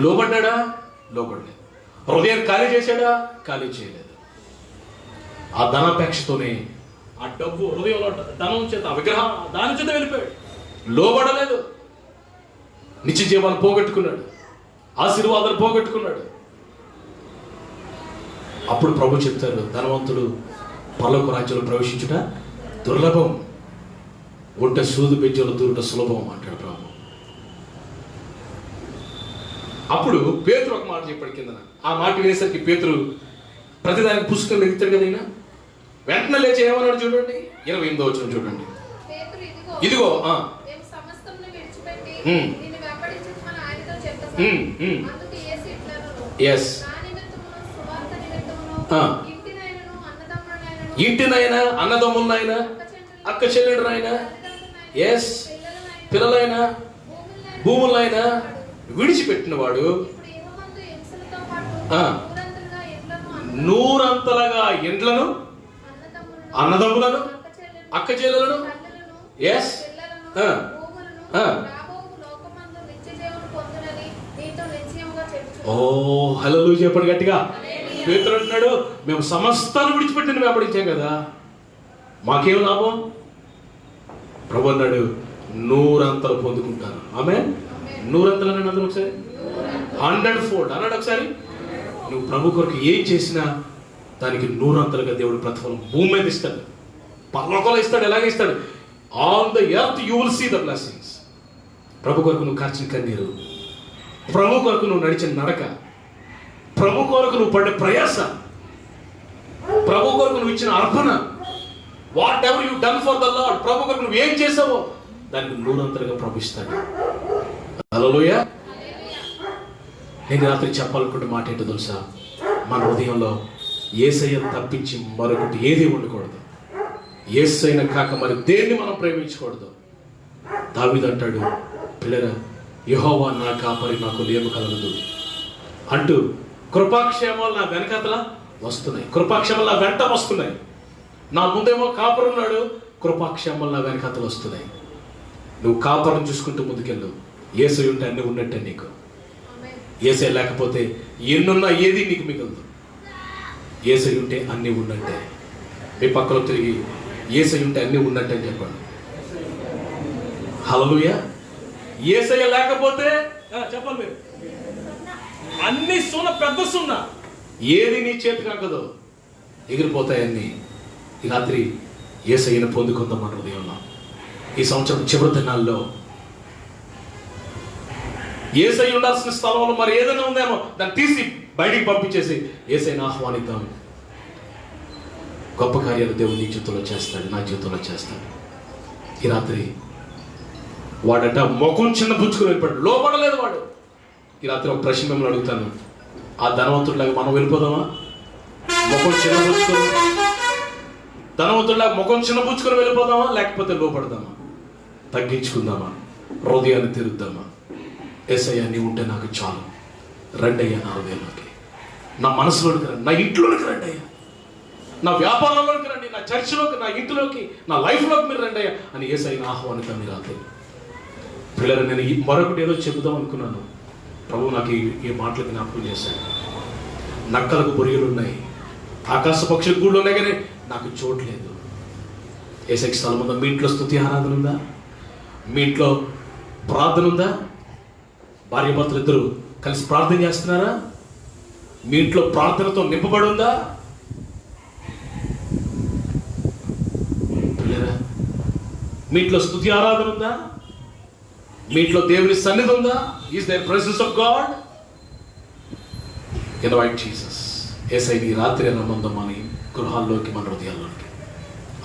లోబడ్డా? లోబడలేదు. హృదయాన్ని ఖాళీ చేశాడా? ఖాళీ చేయలేదు. ఆ ధనాపేక్షతోనే, ఆ డబ్బు హృదయంలో ధనం చేత, ఆ విగ్రహం దాని చేత వెళ్ళిపోయాడు. లోబడలేదు. నిత్య జీవాన్ని పోగొట్టుకున్నాడు, ఆశీర్వాదాలు పోగొట్టుకున్నాడు. అప్పుడు ప్రభు చెప్తారు, ధనవంతుడు పరలోక రాజ్యంలో ప్రవేశించుట దుర్లభం, ఒంట సూదు బెజ్జలు దూరుట సులభం అంటాడు ప్రభు. అప్పుడు పేతురు ఒక మాట చెప్పాడు కిందన. ఆ మాట వినేసరికి పేతురు ప్రతిదానికి పుస్తకం లెగుతాడు కదా. అయినా వెంటనే లేచి ఏమన్నాడు చూడండి. 28వ వచనం చూడండి. ఇదిగో ఎస్, ఇంటినైనా, అన్నదమ్ములనైనా, అక్క చెల్లెడునైనా, ఎస్, పిల్లలైనా, భూములైనా విడిచిపెట్టిన వాడు నూరంతలుగా ఇండ్లను, అన్నదమ్ములను, అక్క చెల్లెలను, ఎస్, ఓ హల్లెలూయా చెప్పండి గట్టిగా. పేతురు అంటున్నాడు, మేము సమస్తాన్ని విడిచిపెట్టిన వెంబడించాం కదా, మాకేం లాభం? ప్రభు అన్నాడు, 100 అంతలు పొందుకుంటాను. ఆమె 100 అంతలు అన్నాడు. అందరూ ఒకసారి 100 అన్నాడు ఒకసారి. నువ్వు ప్రభు కొరకు ఏం చేసినా దానికి 100 అంతలుగా దేవుడు ప్రతిఫలం భూమి మీద ఇస్తాడు, పరలోకంలో ఇస్తాడు. ఎలాగ ఇస్తాడు? On the earth you will see the blessings. ప్రభు కొరకు నువ్వు కార్చిన కన్నీరు, ప్రభు కొరకు నువ్వు నడిచిన నడక, ప్రభు కొరకు నువ్వు పడ్డ ప్రయాస, ప్రభు కొరకు నువ్వు ఇచ్చిన అర్పణ, whatever you done for the Lord, ప్రభు కొరకు నువ్వు ఏం చేసావో దానికి 100 అంతలుగా ప్రభు ఇస్తాడు. హల్లెలూయా. నేను రాత్రి చెప్పాలనుకుంటే మాట ఏంటో తెలుసా? మన హృదయంలో యేసయ్య తప్పించి మరొకటి ఏది ఉండకూడదు. యేసయ్యన కాక మరి దేన్ని మనం ప్రేమించకూడదు. దావీదు అంటాడు, పిల్లరా యెహోవా నా కాపరి, నాకు లేమి కలగదు అంటూ కృపాక్షేమాలు నా వెనకతల వస్తున్నాయి, కృపాక్షేమాలు నా వెంట వస్తున్నాయి. నా ముందేమో కాపరు ఉన్నాడు, కృపాక్షేమాలు నా వెనకతలు వస్తున్నాయి. నువ్వు కాపరం చూసుకుంటూ ముందుకెళ్ళు. యేసయ్య ఉంటే అన్నీ ఉన్నట్టే నీకు. యేసయ్య లేకపోతే ఎన్నున్నా ఏది నీకు మిగలదు. యేసయ్య ఉంటే అన్నీ ఉన్నట్టే. మీ పక్కలో తిరిగి యేసయ్య ఉంటే అన్నీ ఉన్నట్టే అని చెప్పండి. హల్లెలూయా. యేసయ్య లేకపోతే చెప్పాలి మీరు, అన్ని సున్న, పెద్ద సున్న, ఏది నీ చేతికి ఆగదో, ఎగిరిపోతాయన్నీ. ఈ రాత్రి యేసయ్యను పొందుకుందాం మన హృదయంలో. ఈ సంవత్సరం చివరి దినాల్లో యేసయ్య ఉండాల్సిన స్థలంలో మరి ఏదైనా ఉందేమో దాన్ని తీసి బయటికి పంపించేసి యేసయ్యను ఆహ్వానిద్దాం. గొప్ప కార్యాలు దేవుడు నీ జీవితంలో చేస్తాడు, నా జీవితంలో చేస్తాడు. ఈ రాత్రి వాడట ముఖం చిన్న పుచ్చుకుని వెళ్ళిపోయాడు, లోపడలేదు వాడు. ఈ రాత్రి ఒక ప్రశ్న మిమ్మల్ని అడుగుతాను, ఆ ధనవంతుడిలాగా మనం వెళ్ళిపోదామా? ముఖం చిన్న పుచ్చుకొని, ధనవంతుడిలాగా ముఖం చిన్న పుచ్చుకొని వెళ్ళిపోదామా? లేకపోతే లోపడదామా? తగ్గించుకుందామా? హృదయాన్ని తిరుగుదామా? యేసయ్యా నీ ఉంటే నాకు చాలు, రండయ్యా నా హృదయంలోకి, నా మనసులోకి రండి, నా ఇంట్లోకి రండి అయ్యా, నా వ్యాపారంలోకి రండి, నా చర్చిలోకి, నా ఇంటిలోకి, నా లైఫ్లోకి మీరు రండి అయ్యా అని యేసయ్యను ఆహ్వానిద్దాం. మీరు రాత్రి పిల్లలు, నేను మరొకటి ఏదో చెబుదాం అనుకున్నాను, ప్రభు నాకు ఈ మాటలు జ్ఞాపకం చేశాడు. నక్కలకు బొరియలు ఉన్నాయి, ఆకాశ పక్షులకు గూళ్ళు ఉన్నాయి, కానీ నాకు చోట్లేదు. యేసయ్యకి స్థలం ఉందా? మీ ఇంట్లో స్తుతి ఆరాధన ఉందా? మీ ఇంట్లో ప్రార్థన ఉందా? భార్యాభర్తలు ఇద్దరు కలిసి ప్రార్థన చేస్తున్నారా? మీ ఇంట్లో ప్రార్థనతో నింపబడి ఉందా? మీ ఇంట్లో స్తుతి ఆరాధన ఉందా? మీ ఇంట్లో దేవుని సన్నిధి ఉందా? Is there presence of God? Invite Jesus. యేసయ్యని రాత్రి రమ్మందాం మన గృహాల్లోకి, మన హృదయాల్లోకి.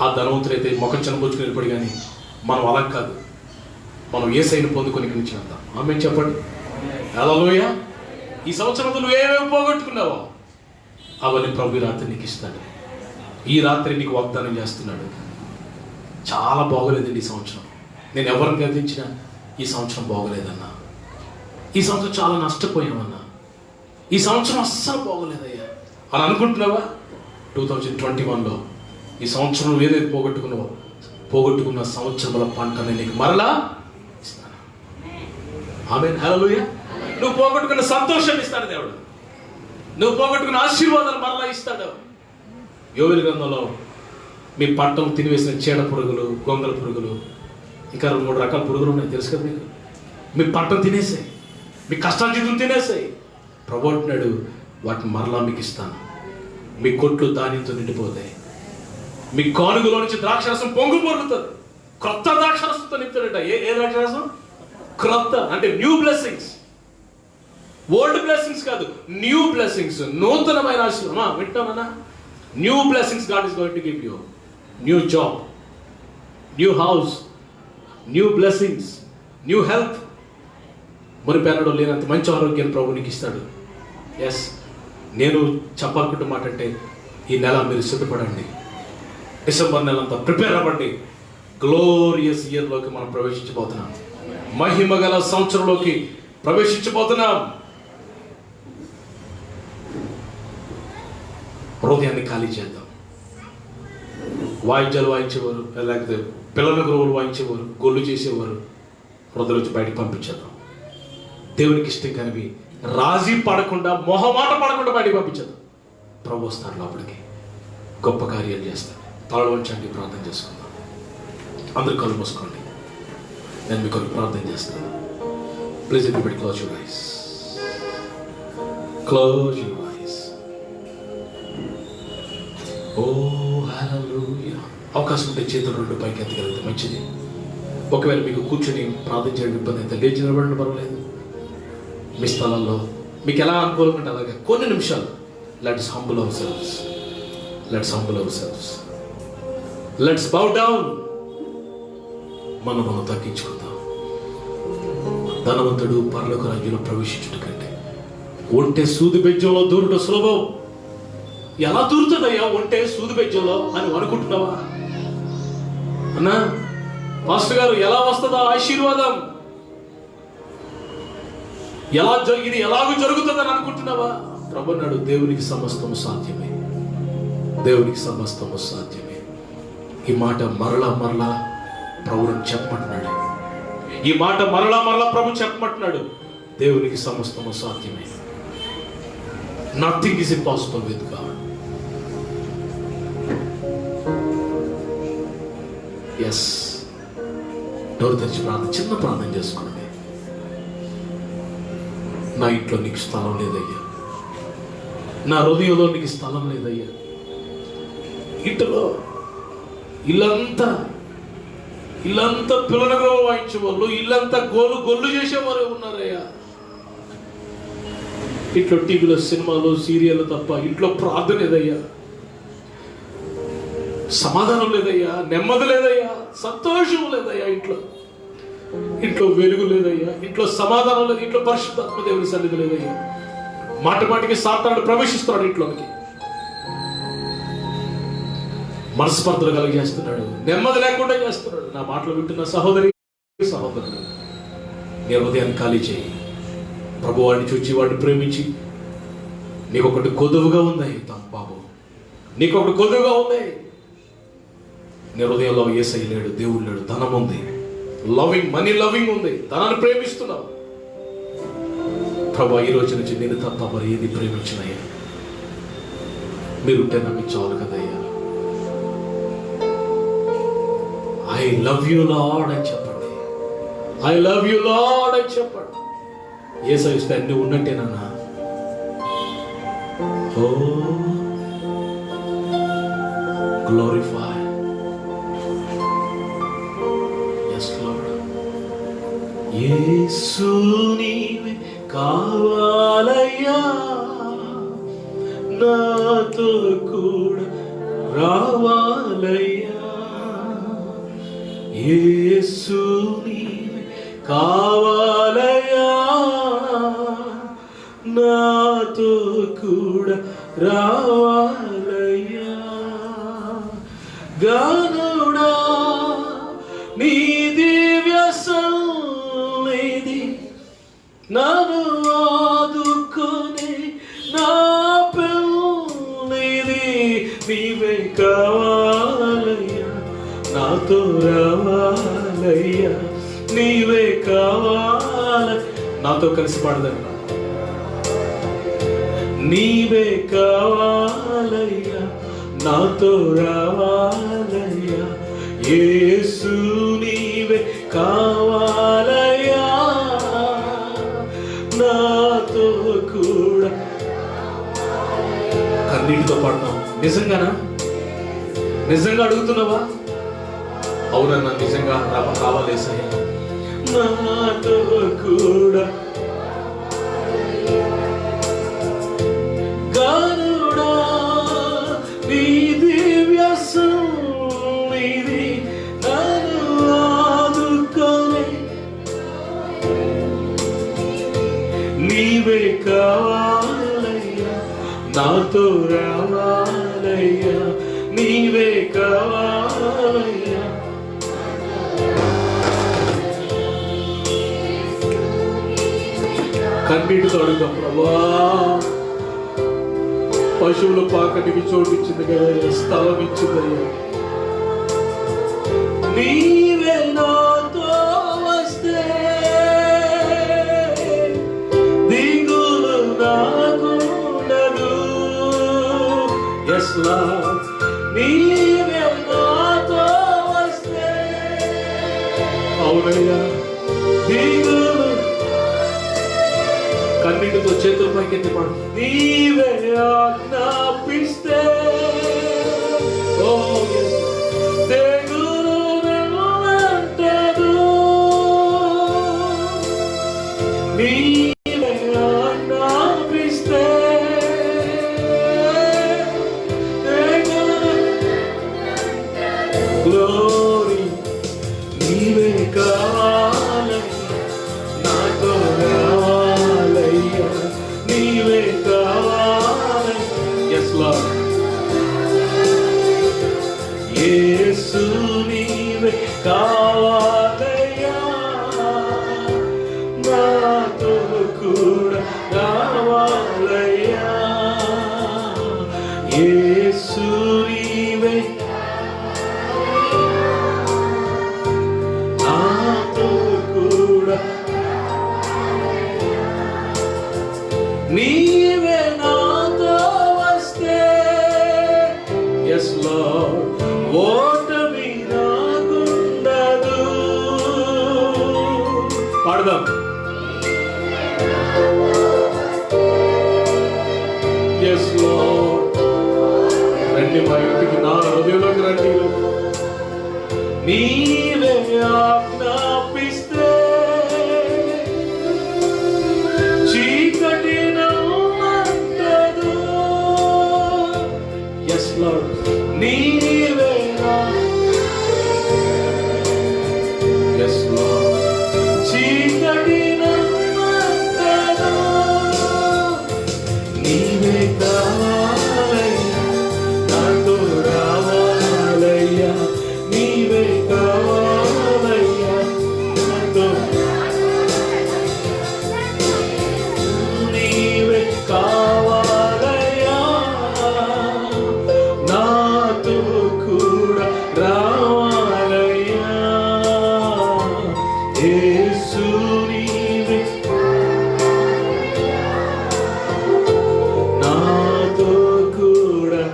ఆ ధనవంతుడైతే ముఖం చనిపోచుకుని వెళ్ళిపోయి, కానీ మనం అలా కాదు. మనం యేసయ్యని పొందుకొని ఇక్కడి నుంచి వెళ్తాం. ఆమేన్ చెప్పండి. హల్లెలూయా. ఈ సంవత్సరంలో నువ్వు ఏమేమి పోగొట్టుకున్నావో అవన్నీ ప్రభు రాత్రి నీకు ఇస్తాడు. ఈ రాత్రి నీకు వాగ్దానం చేస్తున్నాడు. చాలా బాగోలేదండి ఈ సంవత్సరం, నేను ఎవరిని గర్దించినా ఈ సంవత్సరం బాగోలేదన్నా, ఈ సంవత్సరం చాలా నష్టపోయామన్నా, ఈ సంవత్సరం అస్సలు బాగోలేదయ్యా అని అనుకుంటున్నావా? 2021లో ఈ సంవత్సరం నువ్వు ఏదైతే పోగొట్టుకున్నావో, పోగొట్టుకున్న సంవత్సరముల పంటని నీకు మరలా ఇస్తాను. ఆమేన్. హల్లెలూయా. నువ్వు పోగొట్టుకున్న సంతోషాన్ని ఇస్తాడు దేవుడు. నువ్వు పోగొట్టుకున్న ఆశీర్వాదాలు మరలా ఇస్తాడు. యోవేలు గ్రంథంలో మీ పంటలు తినివేసిన చీడ పురుగులు, గొంగల పురుగులు, ఇంకా 2-3 రకాల పురుగులు ఉన్నాయి, తెలుసు కదా మీకు. మీ పంటను తినేసాయి, మీ కష్టార్జితం తినేసాయి. ప్రభు అంటున్నాడు, వాటిని మరలా మీకు ఇస్తాను. మీ కొట్లు ధాన్యంతో నిండిపోతాయి. మీ కానుగలో నుంచి ద్రాక్షరసం పొంగు పొరుగుతుంది. క్రొత్త ద్రాక్షరసంతో నింపుతాడట. ఏ ద్రాక్షరసం? క్రొత్త అంటే న్యూ బ్లెస్సింగ్స్. ఓల్డ్ బ్లెస్సింగ్స్ కాదు, న్యూ బ్లెస్సింగ్స్, నూతనమైన ఆశీర్వాదం. వింటామన్నా? New blessings God is going to give you. New job, new house, new blessings, new health. మురిపెన్నడూ లేనంత మంచి ఆరోగ్యాన్ని ప్రభు నీకు ఇస్తాడు. ఎస్, నేను చెప్పాలనుకుంటే మాట అంటే, ఈ నెల మీరు సిద్ధపడండి. డిసెంబర్ నెలంతా ప్రిపేర్ అవ్వండి. గ్లోరియస్ ఇయర్లోకి మనం ప్రవేశించబోతున్నాం. మహిమ గల సంవత్సరంలోకి ప్రవేశించబోతున్నాం. హృదయాన్ని ఖాళీ చేద్దాం. వాయిద్యాలు వాయించేవారు, లేకపోతే పిల్లల గురువులు వాయించేవారు, గొల్లు చేసేవారు, హృదయం నుంచి బయటకు పంపించేద్దాం. దేవునికి ఇష్టం కానివి రాజీ పడకుండా, మొహమాట పడకుండా బయటకు పంపించేద్దాం. ప్రభు వస్తాడు లోపలికి, గొప్ప కార్యాలు చేస్తాడు. తల వంచండి, ప్రార్థన చేసుకుందాం. అందరూ కళ్ళు మూసుకోండి, నేను మీ కొరకు ప్రార్థన చేస్తాను. Please everybody close your eyes. Close your eyes. Oh hallelujah. అవకాశం ఉంటే చేతులు 2 పైకి ఎత్తగలిగితే మంచిది. ఒకవేళ మీకు కూర్చొని ప్రార్థన చేయడం ఇబ్బంది అయితే లేచి నిలబడిన పర్వాలేదు. మీ స్థలంలో మీకు ఎలా అనుకూలంగా ఉంటే అలాగే కొన్ని నిమిషాలు let's humble our selves. Let's humble our selves. Let's bow down. మనం తగ్గించుకుందాం. ధనవంతుడు పరలోక రాజ్యంలో ప్రవేశించుట కంటే ఒంటె సూది బెజ్జంలో దూరుట సులభం. ఎలా దూరుతుందయ్యా ఒంటె సూది బెజ్జంలో అని అనుకుంటున్నావా? అన్నా పాస్టర్ గారు, ఎలా వస్తుందా ఆశీర్వాదం? ఇది ఎలాగూ జరుగుతుందని అనుకుంటున్నావా? ప్రభు అన్నాడు, దేవునికి సమస్తము సాధ్యమే. దేవునికి సమస్తము సాధ్యమే. ఈ మాట మరలా మరలా ప్రభుని చెప్పమంటున్నాడు. ఈ మాట మరలా మరలా ప్రభు చెప్పమంటున్నాడు. దేవునికి సమస్తము సాధ్యమే. Nothing is impossible with God. Yes, door తెరిచి ప్రార్థన, చిన్న ప్రార్థన చేసుకోండి. నా ఇంట్లో నీకు స్థలం లేదయ్యా, నా హృదయంలో నీకు స్థలం లేదయ్యా. ఇంట్లో ఇల్లంతా పిల్లలుగా వాయించేవాళ్ళు, ఇల్లంతా గొల్లు చేసేవారు ఉన్నారయ్యా. ఇంట్లో టీవీలో సినిమాలు, సీరియల్ తప్ప ఇంట్లో ప్రార్థన లేదయ్యా, సమాధానం లేదయ్యా, నెమ్మది లేదయ్యా, సంతోషం లేదయ్యా. ఇంట్లో వెలుగు లేదయ్యా, ఇంట్లో సమాధానం లేదు, ఇంట్లో పరిశుద్ధాత్మ దేవుని సన్నిధి లేదయ్యా. మాటికి సాతానుడు ప్రవేశిస్తున్నాడు ఇంట్లోకి, మనస్పర్ధలు కలిగజేస్తున్నాడు, నెమ్మది లేకుండా చేస్తున్నాడు. నా మాటలు వింటున్న సహోదరి సహోదరుడు, నీ హృదయాన్ని ఖాళీ చేయి. ప్రభు వాడిని చూచి, వాడిని ప్రేమించి, నీకొకటి కొదువుగా ఉంది బాబు, నీకొకటి కొదువుగా ఉంది. నీ హృదయంలో యేసయ్య లేడు, దేవుడు లేడు, ధనం ఉంది, మనీ లవింగ్ ఉంది, ధనాన్ని ప్రేమిస్తున్నావు. ప్రభు ఈ రోజు నుంచి నేను తప్ప మరి ఏది ప్రేమించినయ్యా, మీరుంటే నాకు చాలు కదయ్యా. ఐ లవ్ యూ లార్డ్ అని చెప్పండి. ఐ లవ్ యూ లార్డ్ అని చెప్పండి. యేసయ్య ఇస్తే అన్ని ఉన్నట్టేనన్నా. ఓ గ్లోరిఫై యేసు నీవే కావాలయ్యా, నాతో కూడా రావాలయ్యా. యేసు నీవే కావాలయ్యా, నాతో కూడా రావాలయ్యా. గనుడా నీ దివ్య సన్నిధి నన్ను ఆదుకునే నా పెన్నిధి. నీవే కావాలయ్యా, నాతో రావాలయ్యా. నీవే కావాలి. నాతో కలిసి పాడదండి. నీవే కావాలయ్యా, నాతో రావాలయ్యా. యేసు నీవే కావాలయ్యా, నాతో కూడా. కన్నీటితో పాడతాం. నిజంగానా? నిజంగా అడుగుతున్నావా? అవునన్నా, నిజంగా కావాలేసయ్యా, నాతో కూడా. గనుడా నీ దివ్య సన్నిధి నన్ను ఆదుకునే. నీవే కావాలయ్యా, నాతో రావాలయ్యా. నీవే కావాలయ్యా. కన్నీటితో అడుగుతాం. ప్రభా, పశువుల పాకటికి చోటిచ్చింది కదా, స్థలం ఇచ్చిందయ్యా. నీవే నాతో వస్తే దిగులు నాకుండదు. ఎస్ లార్డ్, నీవే నాతో వస్తే. అవునయ్యా, దిగులు. కన్నీటితో చేతుల పైకి ఎత్తి పాడు. నీవే ఆజ్ఞాపిస్తే తెగులు నన్నంటదు. నీవే ఆజ్ఞాపిస్తే తెగులు. గ్లోరీ. నీవే కావాలయ్యా, నాతో రావాలయ్యా. నీవే కావాలి. Yes lord. యేసు నీవే కావాలయ్యా, నాతో కూడా రావాలయ్యా. యేసు నీవే నాతో కూడా. నీవే నాతో వస్తే. Yes Lord. ఓటమి నాకుండదు. పాడదాం. Yes Lord. రండి మా ఇంటికి, నా హృదయంలోకి రండి. నీవే ఆజ్ఞాపిస్తే చీకటి నన్నంటదు. Yes Lord. నీవే. Yes Lord. చీకటి నన్నంటదు. నీవే కావాలయ్యా, నాతో రావాలయ్యా. నీవే కావాలయ్యా, నాతో. నీవే కావాలయ్యా, నాతో కూడా రావాలయ్యా. యేసు నీవే నాతో కూడా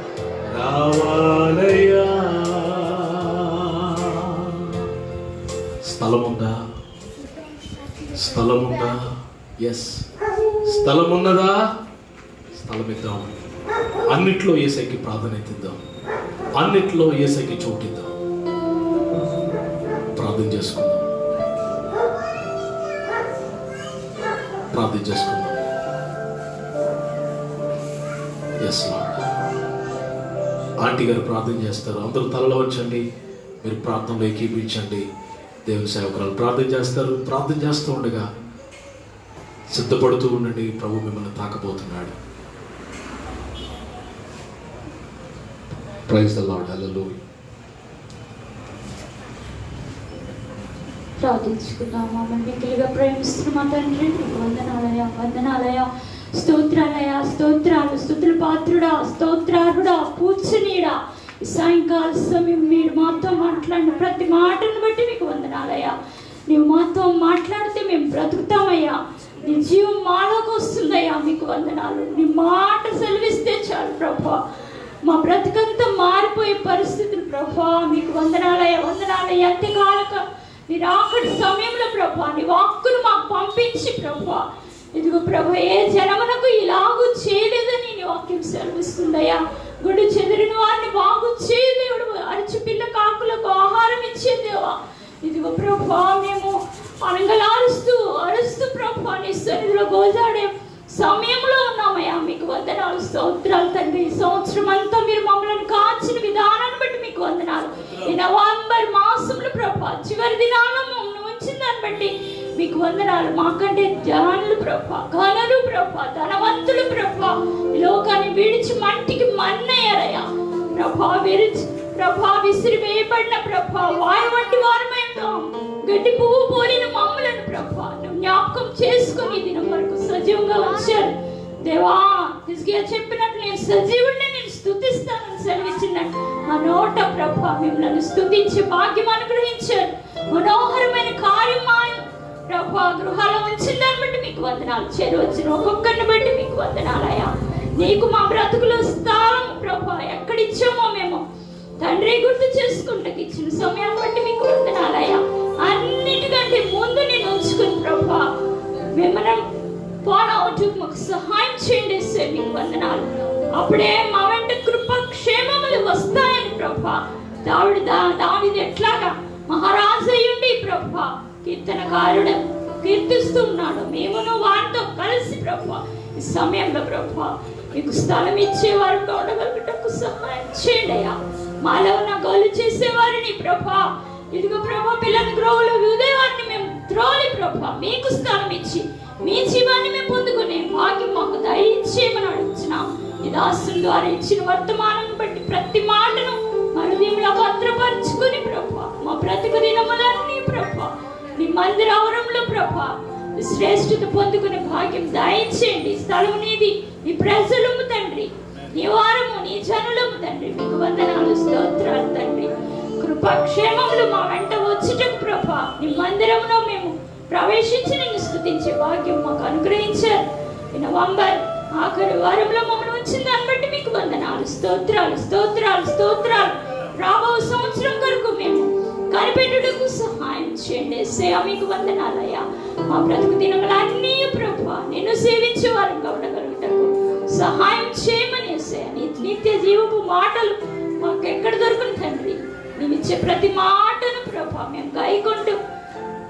రావాలయ్యా. స్థలముందా? స్థలముందా? ఎస్, స్థలమున్నదా? స్థలం ఇద్దాం. అన్నిట్లో యేసయ్యకి ప్రాధాన్యత ఇద్దాం. అన్నిట్లో యేసయ్యకి చోటిద్దాం. ప్రార్థన చేసుకుందాం. ప్రార్థన చేసుకుందాం. Yes lord. ఆంటీ గారు ప్రార్థన చేస్తారు. అందరూ తలలో వచ్చండి. మీరు ప్రార్థనలో ఏకీపించండి. దేవుని సేవకురాలు ప్రార్థన చేస్తారు. ప్రార్థన చేస్తూ ఉండగా సిద్ధపడుతూ ఉండండి. ప్రభు మిమ్మల్ని తాకబోతున్నాడు. Praise the lord. హల్లెలూయా. ప్రార్థించుకుందాం. మమ్మల్ని మిక్కిలిగా ప్రేమిస్తున్న మా తండ్రి, నీకు వందనాలయ, వందనాలయ, స్తోత్రాలయ, స్తోత్రాలు, స్తుతుల పాత్రుడా, స్తోత్రారుడా, పూజనీయుడా. ఈ సాయంకాల సమయం మీరు మాతో మాట్లాడిన ప్రతి మాటను బట్టి మీకు వందనాలయ్యా. నీవు మాతో మాట్లాడితే మేము బ్రతుకుతామయ్యా. నీ జీవం మాలోకి వస్తుందయ్యా. మీకు వందనాలు. నీ మాట సెలవిస్తే చాలు ప్రభా, మా బ్రతుకంతా మారిపోయే పరిస్థితులు ప్రభా. మీకు వందనాలయ్యా, వందనాలయ్యా. అంత్యకాలక నీ రాకటి సమయంలో ప్రభా నీ వాక్కును మాకు పంపించి ప్రభా, ఇదిగో ప్రభా ఏ జనమునకు ఇలాగూ చేయలేదని నీ వాక్యం సెలవిస్తుందయ్యా. గుడి చెదిరిన వారిని బాగు చేయ దేవుడు, అరచి పిల్ల కాకులకు ఆహారం ఇచ్చే దేవా. ఇదిగో ప్రభా మేము అనగలారుస్తూ అరుస్తూ ప్రభా నీ సన్నిధిలో గోజాడే సమయంలో ఉన్నామయ్యా. మీకు వందనాలు, స్తోత్రాలు తండ్రి. ఈ సంవత్సరం అంతా మీరు మమ్మల్ని కాచిన విధానాన్ని బట్టి మీకు వందనాలు. ఈ నవంబర్ మాసంలో ప్రభా చివరి దినాలను ఉంచిన దాన్ని బట్టి మీకు వందనాలు. మాకంటే జ్ఞానులు ప్రభా, ఘనులు ప్రభా, ధనవంతులు ప్రభా, ఈ లోకాన్ని విడిచి మట్టికి మన్నయ్యారయ్యా ప్రభా. విసిరి వేయబడిన ప్రభా వాయు వంటి వారమై ఉన్నాం. గడ్డి పువ్వు పోలిన మమ్మలను ప్రభా నువ్వు జ్ఞాపకం చేసుకుని దినం వరకు సజీవంగా వచ్చారు దేవా. హిజ్కియా చెప్పినట్లు నేను సజీవుడిని, నేను స్తుతిస్తానని సెలవిచ్చినట్టు ఆ నోట ప్రభా మిమ్మల్ని స్తుతించే భాగ్యం అనుగ్రహించారు. మనోహరమైన కార్యం ప్రభా గృహాల ఉంచిన దాన్ని బట్టి మీకు వందనాలు. చేరు వచ్చిన ఒక్కొక్కరిని బట్టి మీకు వందనాలయ్యా. నీకు మా బ్రతుకులో స్థానం ప్రభా ఎక్కడిచ్చామో మేము తండ్రి గుర్తు చేసుకుంటకి ఇచ్చిన సమయాన్ని బట్టి మీకు వందనాలయ్యా. అన్నిటికంటే ముందు నేను ఉంచుకుని ప్రభా మిమ్మల్ని పోనవుతూ మాకు సహాయం చేయండి సార్. మీకు వందనాలు. అప్పుడే మా వెంట కృప క్షేమములు వస్తాయని ప్రభా దావిది ఎట్లాగా మహారాజు అయ్యుండి ప్రభా కీర్తనకారుడు కీర్తిస్తూ ఉన్నాడు. మేమును వారితో కలిసి ప్రభా ఈ సమయంలో ప్రభా మీకు స్థలం ఇచ్చేవారు ఉండగలుగుటకు సహాయం చేయండి అయ్యా. మాలో ఉన్న గోలు చేసేవారిని ప్రభా ఇదిగో ప్రభా పిల్లల గ్రోవులు ఉదయవారిని మేము త్రోలి ప్రభా మీకు స్థలం ఇచ్చి మీ జీవాన్ని మేము పొందుకునే భాగ్యం మాకు దయచేయమని అడుగుతున్నాం. ఈ దాసుల ద్వారా ఇచ్చిన వర్తమానం బట్టి ప్రతి మాటను హృదయంలో భద్రపరుచుకుని ప్రభా మా బ్రతుకు దినములన్నీ ప్రభా నీ మందిరావరంలో ప్రభా శ్రేష్ఠత పొందుకునే భాగ్యం దయచేయండి. స్థలం నీది, నీ ప్రజలము తండ్రి, నీ వారము, నీ జనులము తండ్రి. మీకు వందనాలు, స్తోత్రాలు తండ్రి. కృపాక్షేమములు మా వెంట వచ్చుటకు ప్రభా నీ మందిరంలో మేము ప్రవేశించి నిన్ను స్తుతించే భాగ్యం మాకు అనుగ్రహించారు. ఈ నవంబర్ ఆఖరి వారంలో మమ్మల్ని వచ్చిన దాన్ని బట్టి మీకు వందనాలు, స్తోత్రాలు, స్తోత్రాలు, స్తోత్రాలు. రాబో సంవత్సరం వరకు మేము కనిపెట్టుటకు సహాయం చేయండి సేవ. మీకు వందనాలయ్యా. మా బ్రతుకు దినములన్నీ ప్రభా నిన్ను సేవించే వారంగా ఉండగలుగుటకు సహాయం చేయమని నిత్య జీవపు మాటలు మాకు ఎక్కడ దొరుకును తండ్రి. నేను ఇచ్చే ప్రతి మాటను ప్రభా మేము గాయకుంటూ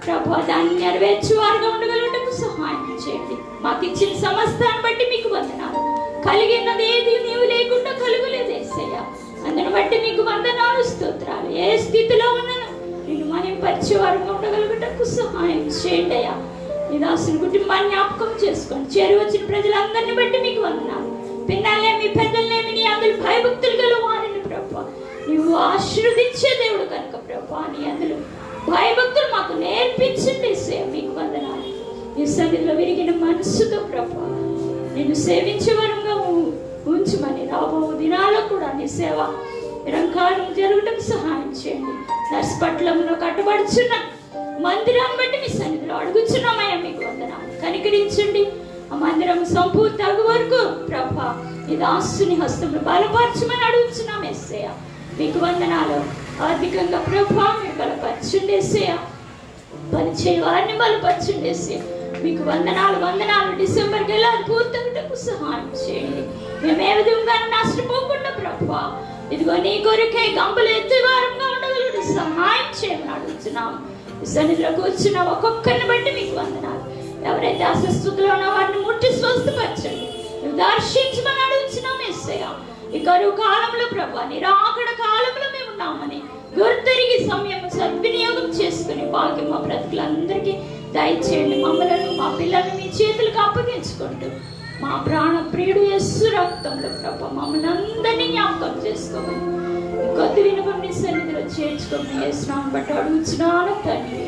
ప్రభా దాన్ని నెరవేర్చే వారుగా ఉండగలుగుటకు సహాయం చేయండి. మాకు ఇచ్చిన సమస్తాన్ని బట్టి మీకు వందనాలు. కలిగినది ఏది నీవు లేకుండా కలుగులేదు యేసయ్యా. అందుని బట్టి మీకు వందనాలు, స్తోత్రాలు. ఏ స్థితిలో ఉన్నాను నేను మనం పరిచేవారుగా ఉండగలుగుటకు సహాయం చేయండి అయ్యా. నీ దాసుని కుటుంబాన్ని జ్ఞాపకం చేసుకోండి. చేరి వచ్చిన ప్రజలందరినీ బట్టి మీకు వందనాలు. పిల్లలేమి పెద్దలేమి నీ అందులో భయభక్తులు గల వారిని ప్రభా నువ్వు ఆశీర్వదించే దేవుడు కనుక ప్రభా నీ అందులో భయభక్తులు మాకు నేర్పించండి సేవ. మీకు వందనాలు. నీ సన్నిధిలో విరిగిన మనస్సుతో ప్రభా నిన్ను సేవించే వరంగా ఉంచమని రాబో దినాల్లో కూడా నీ సేవ నిరంకాలం జరగడం సహాయం చేయండి. నర్సపట్లంలో కట్టబడుచున్న మందిరాన్ని బట్టి మీ సన్నిధిలో అడుగుచున్నామయ్యా. మీకు వందనాలు. కనికరించండి. ఆ మందిరం సంపూర్తి అగు వరకు ప్రభా ఈ దాసుని హస్తంలో బలపరచమని అడుగుచున్నాం యేసయ్యా. మీకు వందనాలు. ఆర్థికంగా ప్రభా మీరు బలపరచండి యేసయ్యా. పనిచేయ వారిని బలపరచండి యేసయ్యా. మీకు వందనాలు, వందనాలు. డిసెంబర్కి వెళ్ళాలి పూర్తవుటకు సహాయం చేయండి. మేము ఏ విధంగా నష్టపోకుండా ప్రభా ఇదిగో నీ కొరకే గంపలు ఎత్తే వారంగా ఉండగలడు సహాయం చేయమని అడుగుతున్నాం. సన్నిధిలో కూర్చున్న ఒక్కొక్కరిని బట్టి మీకు వందనాలు. ఎవరైతే అస్వస్థతలో కరోనా వారిని ముట్టి స్వస్థపరచండి. నువ్వు దర్శించమని అడుగుతున్నాం యేసయ్యా. ఈ కరువు కాలంలో ప్రభా, నీ రాకడ కాలంలో మేము ఉన్నామని గుర్తెరిగి సమయం సద్వినియోగం చేసుకుని భాగ్యం మా బ్రతుకులందరికీ దయచేయండి. మమ్మలను మా పిల్లల్ని మీ చేతులకు అప్పగించుకుంటూ మా ప్రాణ ప్రియుడు యేసు రక్తంలో ప్రభా మమ్మల్ని అందరినీ జ్ఞాపకం చేసుకోమని కొద్ది వినపం నీ సన్నిధిలో చేర్చుకోమని యేసు నామమున బట్టి అడుగుచున్నాను తండ్రి.